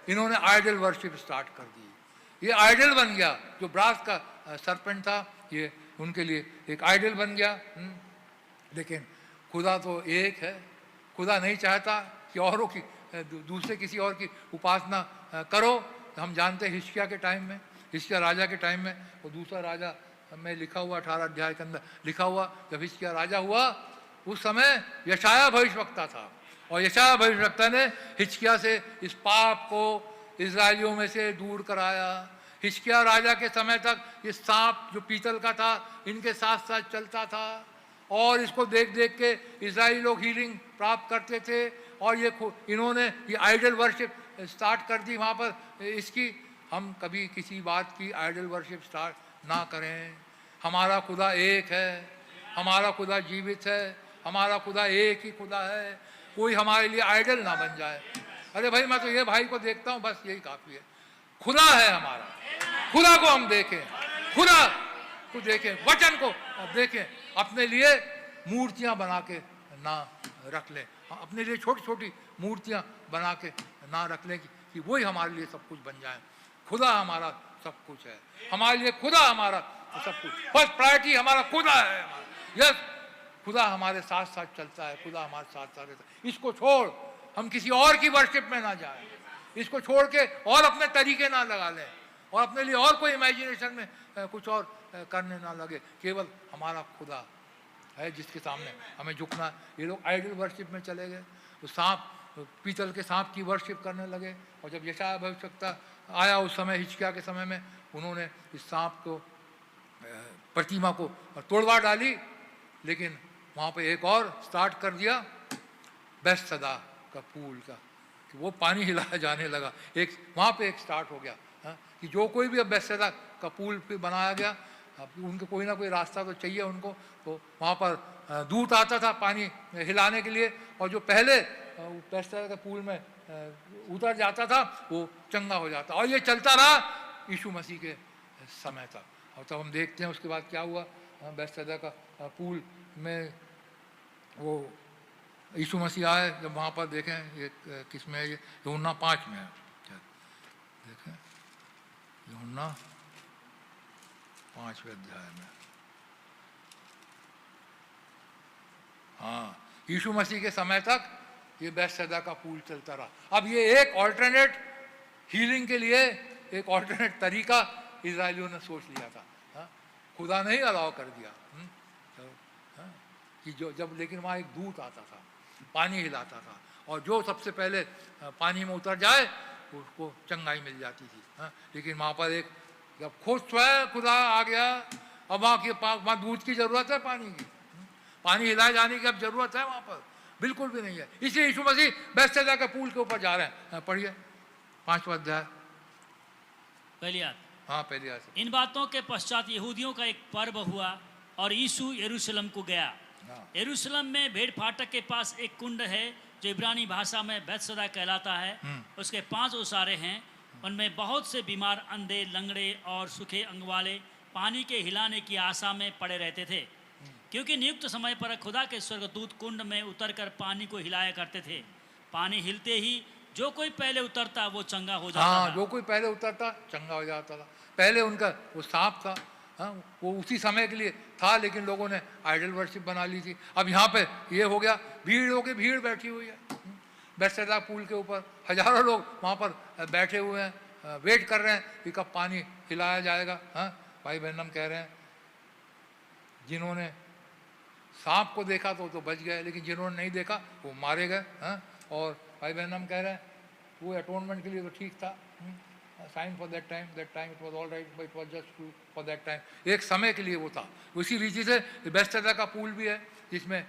इन्होंने आइडल वर्शिप स्टार्ट कर दी, ये आइडल बन गया। जो ब्रास का सर्पेंट था ये उनके लिए एक आइडल बन गया। लेकिन खुदा तो एक है। खुदा नहीं चाहता कि औरों की दूसरे किसी और की उपासना करो। हम जानते हैं हिजकिय्याह के टाइम में, हिजकिय्याह राजा के टाइम में, वो दूसरा राजा में लिखा हुआ 18 अध्याय के अंदर लिखा हुआ, जब हिजकिय्याह राजा हुआ उस समय यशायाह भविष्यवक्ता था और यशायाह भविष्यवक्ता ने हिजकिय्याह से इस पाप को इजराइलियों में से दूर कराया। हिजकिय्याह राजा के समय तक ये सांप जो पीतल का था इनके साथ साथ चलता था और इसको देख देख के इजराइली लोग हीलिंग प्राप्त करते थे। और ये इन्होंने ये आइडल वर्शिप स्टार्ट कर दी वहाँ पर इसकी। हम कभी किसी बात की आइडल वर्शिप स्टार्ट ना करें। हमारा खुदा एक है, हमारा खुदा जीवित है, हमारा खुदा एक ही खुदा है। कोई हमारे लिए आइडल ना बन जाए। अरे भाई मैं तो ये भाई को देखता हूँ, बस यही काफ़ी है। खुदा है हमारा, खुदा को हम देखें, खुदा को देखें, वचन को देखें। अपने लिए मूर्तियाँ बना के ना रख लें, अपने लिए छोटी छोटी मूर्तियाँ बना के ना रख लें कि वही हमारे लिए सब कुछ बन जाए। खुदा हमारा सब कुछ है, हमारे लिए खुदा हमारा सब कुछ। फर्स्ट प्रायोरिटी हमारा खुदा है। यस, खुदा हमारे साथ साथ चलता है, खुदा हमारे साथ साथ रहता है। इसको छोड़ हम किसी और की वर्शिप में ना जाएं, इसको छोड़ के और अपने तरीके ना लगा लें और अपने लिए और कोई इमेजिनेशन में कुछ और करने ना लगे। केवल हमारा खुदा है जिसके सामने हमें झुकना। ये लोग आइडल वर्शिप में चले गए, तो सांप, पीतल के सांप की वर्शिप करने लगे। और जब यशायाह भविष्यवक्ता आया उस समय, हिजकिय्याह के समय में, उन्होंने इस सांप को, प्रतिमा को तोड़वा डाली। लेकिन वहाँ पे एक और स्टार्ट कर दिया, बेथसदा का पूल का, कि वो पानी हिलाया जाने लगा। एक वहाँ पे एक स्टार्ट हो गया कि जो कोई भी अब बेथसदा का पूल पे बनाया गया, उनको कोई ना कोई रास्ता तो चाहिए उनको। तो वहाँ पर दूत आता था पानी हिलाने के लिए, और जो पहले बेथसदा के पूल में उतर जाता था वो चंगा हो जाता। और ये चलता रहा यीशु मसीह के समय तक। और तब हम देखते हैं उसके बाद क्या हुआ। बेथसदा का पूल में वो यीशु मसीह आए, जब वहाँ पर देखें, ये किस में है, ये यूहन्ना 5 में है। देखें यूहन्ना 5वें अध्याय में। हाँ, यीशु मसीह के समय तक ये बेथसदा का पूल चलता रहा। अब ये एक ऑल्टरनेट हीलिंग के लिए एक ऑल्टरनेट तरीका इजरायलियों ने सोच लिया था। खुदा ने ही अलाउ कर दिया कि जो जब, लेकिन वहाँ एक दूत आता था, पानी हिलाता था, और जो सबसे पहले पानी में उतर जाए उसको चंगाई मिल जाती थी। लेकिन वहाँ पर एक, जब खुद स्वयं खुदा आ गया, अब वहाँ दूध की ज़रूरत है, पानी की, पानी हिलाए जाने की अब ज़रूरत है वहाँ पर? बिल्कुल भी नहीं है। इसलिए यीशु मसीह बेथसदा के पूल के ऊपर जा रहे हैं। पढ़िए 5वां अध्याय, पहली आयत। हाँ, पहली आयत। इन बातों के पश्चात यहूदियों का एक पर्व हुआ और यीशु यरूशलेम को गया। यरूशलेम में भेड़ फाटक के पास एक कुंड है जो इब्रानी भाषा में बेथसदा कहलाता है। उसके 5 ओसारे हैं, उनमें बहुत से बीमार, अंधे, लंगड़े और सूखे अंग वाले पानी के हिलाने की आशा में पड़े रहते थे, क्योंकि नियुक्त समय पर खुदा के स्वर्गदूत कुंड में उतरकर पानी को हिलाया करते थे। पानी हिलते ही जो कोई पहले उतरता वो चंगा हो जाता था। जो कोई पहले उतरता चंगा हो जाता था। पहले उनका वो सांप था, वो उसी समय के लिए था, लेकिन लोगों ने आइडल वर्शिप बना ली थी। अब यहाँ पे ये हो गया, भीड़ होके भीड़ बैठी हुई है बेथसदा पूल के ऊपर। हजारों लोग वहाँ पर बैठे हुए हैं, वेट कर रहे हैं कि कब पानी हिलाया जाएगा। भाई बहन कह रहे हैं, जिन्होंने सांप को देखा तो बच गए, लेकिन जिन्होंने नहीं देखा वो मारे गए। और भाई बहन कह रहे हैं वो अटोनमेंट के लिए तो ठीक था, sign for that time it was all right, but it was just for that time. एक समय के लिए वो था। उसी रीति से बेथसदा का पूल भी है जिसमें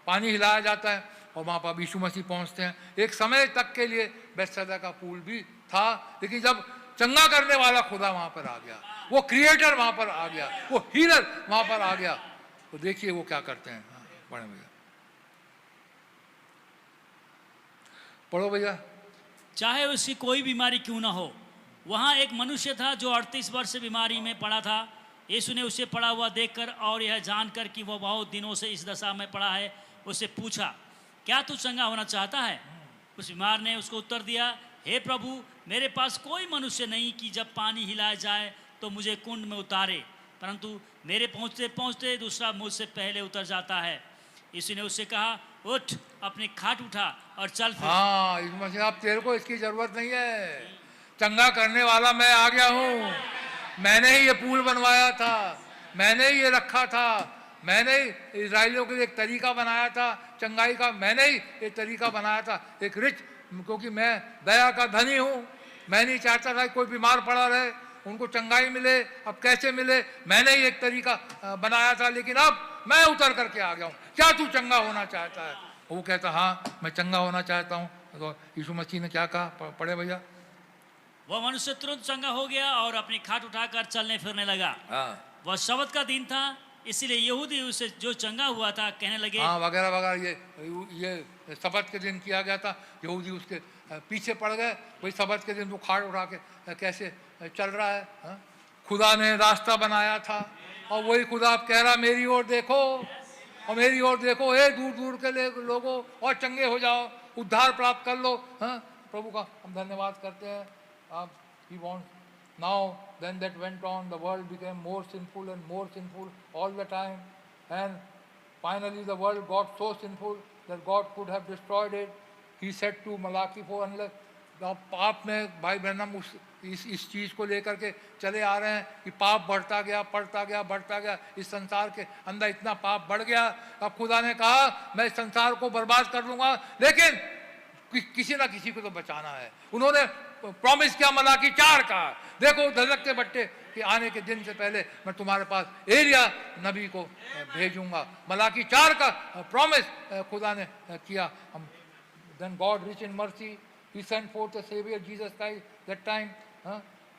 पानी हिलाया जाता है, और वहाँ पर यीशु मसीह पहुँचते हैं। एक समय तक के लिए बेथसदा का पूल भी था, लेकिन जब चंगा करने वाला खुदा वहाँ पर आ गया, वो क्रिएटर वहाँ पर आ गया, वो हीलर वहाँ पर आ गया, तो देखिए वो क्या करते हैं। पढ़े भैया, पढ़ो भैया। चाहे उसकी कोई बीमारी क्यों ना हो, वहाँ एक मनुष्य था जो 38 वर्ष से बीमारी में पड़ा था। यीशु ने उसे पड़ा हुआ देखकर और यह जानकर कि वह बहुत दिनों से इस दशा में पड़ा है, उससे पूछा, क्या तू चंगा होना चाहता है? उस बीमार ने उसको उत्तर दिया, हे प्रभु, मेरे पास कोई मनुष्य नहीं कि जब पानी हिलाया जाए तो मुझे कुंड में उतारे, परंतु मेरे पहुँचते पहुँचते दूसरा मुझसे पहले उतर जाता है। यीशु ने उससे कहा, उठ, अपनी खाट उठा और चल फिर। हाँ, यीशु मसीह, अब तेरे को इसकी जरूरत नहीं है, चंगा करने वाला मैं आ गया हूँ। मैंने ही ये पूल बनवाया था, मैंने ही ये रखा था, मैंने ही इजराइलियों के लिए एक तरीका बनाया था चंगाई का, मैंने ही एक तरीका बनाया था, एक रिच, क्योंकि मैं दया का धनी हूँ। मैं नहीं चाहता था कोई बीमार पड़ा रहे, उनको चंगाई मिले। अब कैसे मिले? मैंने ही एक तरीका बनाया था, लेकिन अब मैं उतर करके आ गया हूँ। क्या तू चंगा होना चाहता है? वो कहता, हाँ मैं चंगा होना चाहता हूँ। तो यीशु मसीह ने क्या कहा? पढ़े भैया। वह मनुष्य तुरंत चंगा हो गया और अपनी खाट उठाकर चलने फिरने लगा। हाँ वह शबत का दिन था, इसीलिए यहूदी उसे जो चंगा हुआ था कहने लगे। हाँ वगैरह वगैरह, ये सबत के दिन किया गया था। यहूदी उसके पीछे पड़ गए। वही सबत के दिन वो खाट उठा के कैसे चल रहा है। हाँ? खुदा ने रास्ता बनाया था और वही खुदा अब कह रहा मेरी ओर देखो और मेरी ओर देखो, दूर दूर के लोगों, और चंगे हो जाओ, उद्धार प्राप्त कर लो। हाँ? प्रभु का हम धन्यवाद करते हैं। अब he wants now, then that went on, the world became more sinful and more sinful all the time, and finally the world got so sinful that God could have destroyed it. He said to Malachi 4, unless पाप में भाई बहनम इस चीज़ को लेकर के चले आ रहे हैं कि पाप बढ़ता गया बढ़ता गया बढ़ता गया, इस संसार के अंदर इतना पाप बढ़ गया। अब खुदा ने कहा मैं इस संसार को बर्बाद कर दूंगा, लेकिन किसी ना किसी को तो बचाना है। उन्होंने प्रॉमिस किया मलाकी 4 का, देखो धधकते बट्टे कि आने के दिन से पहले मैं तुम्हारे पास एलिया नबी को भेजूंगा। मलाकी 4 का प्रॉमिस खुदा ने किया। हम then God rich in mercy, he sent forth the savior Jesus Christ that time,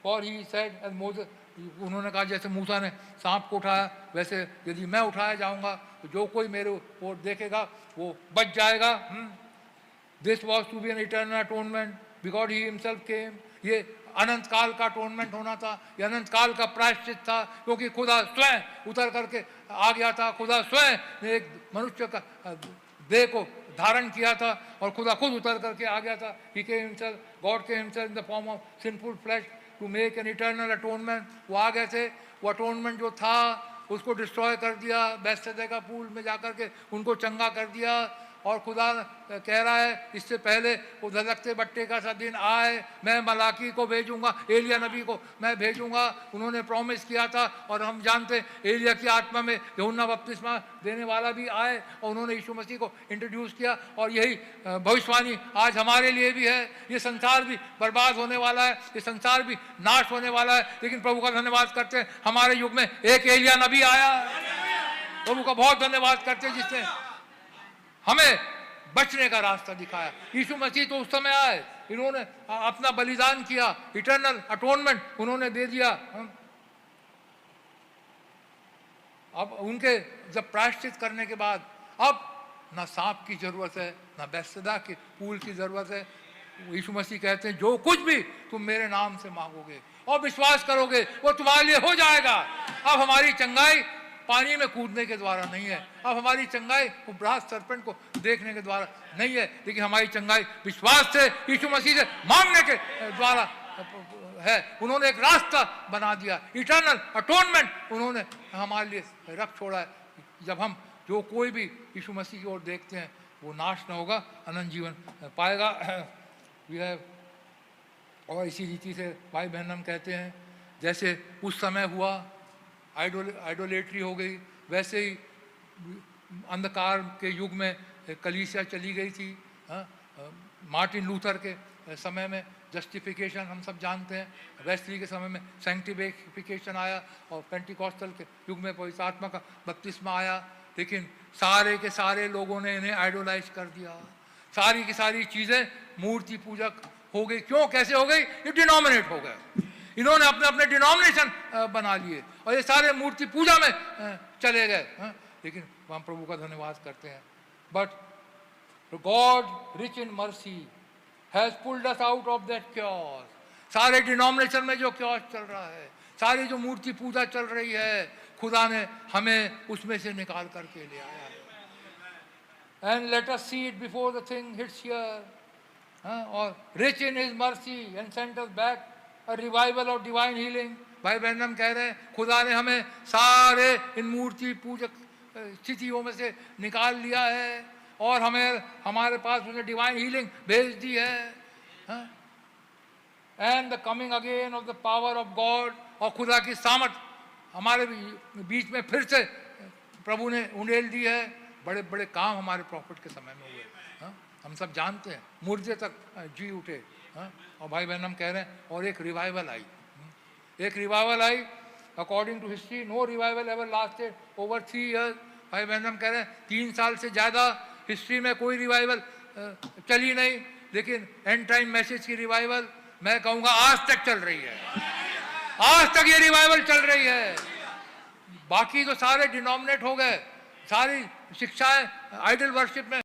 for he said, as Moses, उन्होंने कहा जैसे मूसा ने सांप को उठाया वैसे यदि मैं उठाया जाऊंगा तो जो कोई मेरे ओर देखेगा वो बच जाएगा। This was to be an eternal atonement because he himself came. ये अनंत काल का अटोनमेंट होना था, ये अनंत काल का प्रायश्चित था, क्योंकि खुदा स्वयं उतर करके आ गया था। खुदा स्वयं ने एक मनुष्य का देह को धारण किया था और खुदा खुद उतर करके आ गया था। He came himself, God came himself in the form of sinful flesh to make an eternal atonement. वो आ गए थे, वो अटोनमेंट जो था उसको डिस्ट्रॉय कर दिया, बेथेस्दा का पूल में जाकर के उनको चंगा कर दिया। और खुदा कह रहा है इससे पहले वो धधकते बट्टे का सा दिन आए, मैं मलाकी को भेजूंगा, एलिया नबी को मैं भेजूंगा। उन्होंने प्रॉमिस किया था और हम जानते हैं एलिया की आत्मा में यूहन्ना बपतिस्मा देने वाला भी आए और उन्होंने यीशु मसीह को इंट्रोड्यूस किया। और यही भविष्यवाणी आज हमारे लिए भी है। ये संसार भी बर्बाद होने वाला है, ये संसार भी नाश होने वाला है, लेकिन प्रभु का धन्यवाद करते हैं हमारे युग में एक एलिया नबी आया। प्रभु का बहुत धन्यवाद करते हैं जिसने हमें बचने का रास्ता दिखाया। यीशु मसीह तो उस समय आए, इन्होंने अपना बलिदान किया, इटर्नल अटोनमेंट उन्होंने दे दिया। अब उनके जब प्रायश्चित करने के बाद अब ना सांप की जरूरत है, ना बेथेस्दा के पूल की जरूरत है। यीशु मसीह कहते हैं जो कुछ भी तुम मेरे नाम से मांगोगे और विश्वास करोगे वो तुम्हारे लिए हो जाएगा। अब हमारी चंगाई पानी में कूदने के द्वारा नहीं है, अब हमारी चंगाई वो ब्रास सरपेंट को देखने के द्वारा नहीं है, लेकिन हमारी चंगाई विश्वास से यीशु मसीह से मांगने के द्वारा है। उन्होंने एक रास्ता बना दिया, इटर्नल अटोनमेंट उन्होंने हमारे लिए रख छोड़ा है। जब हम जो कोई भी यीशु मसीह की ओर देखते हैं वो नाश न होगा, अनंत जीवन पाएगा। और इसी रीति से भाई बहन हम कहते हैं जैसे उस समय हुआ आइडोलेट्री हो गई, वैसे ही अंधकार के युग में कलीसिया चली गई थी। मार्टिन लूथर के समय में जस्टिफिकेशन हम सब जानते हैं, वेस्ली के समय में सैंक्टिफिकेशन आया और पेंटिकॉस्टल के युग में पवित्र आत्मा का बपतिस्मा आया। लेकिन सारे के सारे लोगों ने इन्हें आइडोलाइज कर दिया, सारी की सारी चीज़ें मूर्ति पूजक हो गई। क्यों, कैसे हो गई? ये डिनोमिनेट हो गए, इन्होंने अपने अपने डिनोमिनेशन बना लिए और ये सारे मूर्ति पूजा में चले गए। लेकिन हम प्रभु का धन्यवाद करते हैं। But God rich in mercy has pulled us out of that chaos. सारे डिनोमिनेशन में जो क्योस चल रहा है, सारी जो मूर्ति पूजा चल रही है, खुदा ने हमें उसमें से निकाल करके ले आया है। And let us see it before the thing hits here, और rich in his mercy and sent us back a revival of divine healing। भाई बहन कह रहे हैं खुदा ने हमें सारे इन मूर्ति पूजक स्थितियों में से निकाल लिया है और हमें हमारे पास उसने डिवाइन हीलिंग भेज दी है। And the coming again of the power of God, और खुदा की सामर्थ हमारे बीच में फिर से प्रभु ने उंडेल दी है। बड़े बड़े काम हमारे प्रॉफिट के समय में हुए, हम सब जानते हैं, मुर्दे तक जी उठे। और भाई बहन हम कह रहे हैं और एक रिवाइवल आई, एक रिवाइवल आई। According to history no revival ever lasted over 3 years। भाई बहन हम कह रहे हैं 3 साल से ज़्यादा हिस्ट्री में कोई रिवाइवल चली नहीं, लेकिन एंड टाइम मैसेज की रिवाइवल मैं कहूंगा आज तक चल रही है, आज तक ये रिवाइवल चल रही है। बाकी तो सारे डिनोमिनेट हो गए, सारी शिक्षाएं आइडल वर्शिप में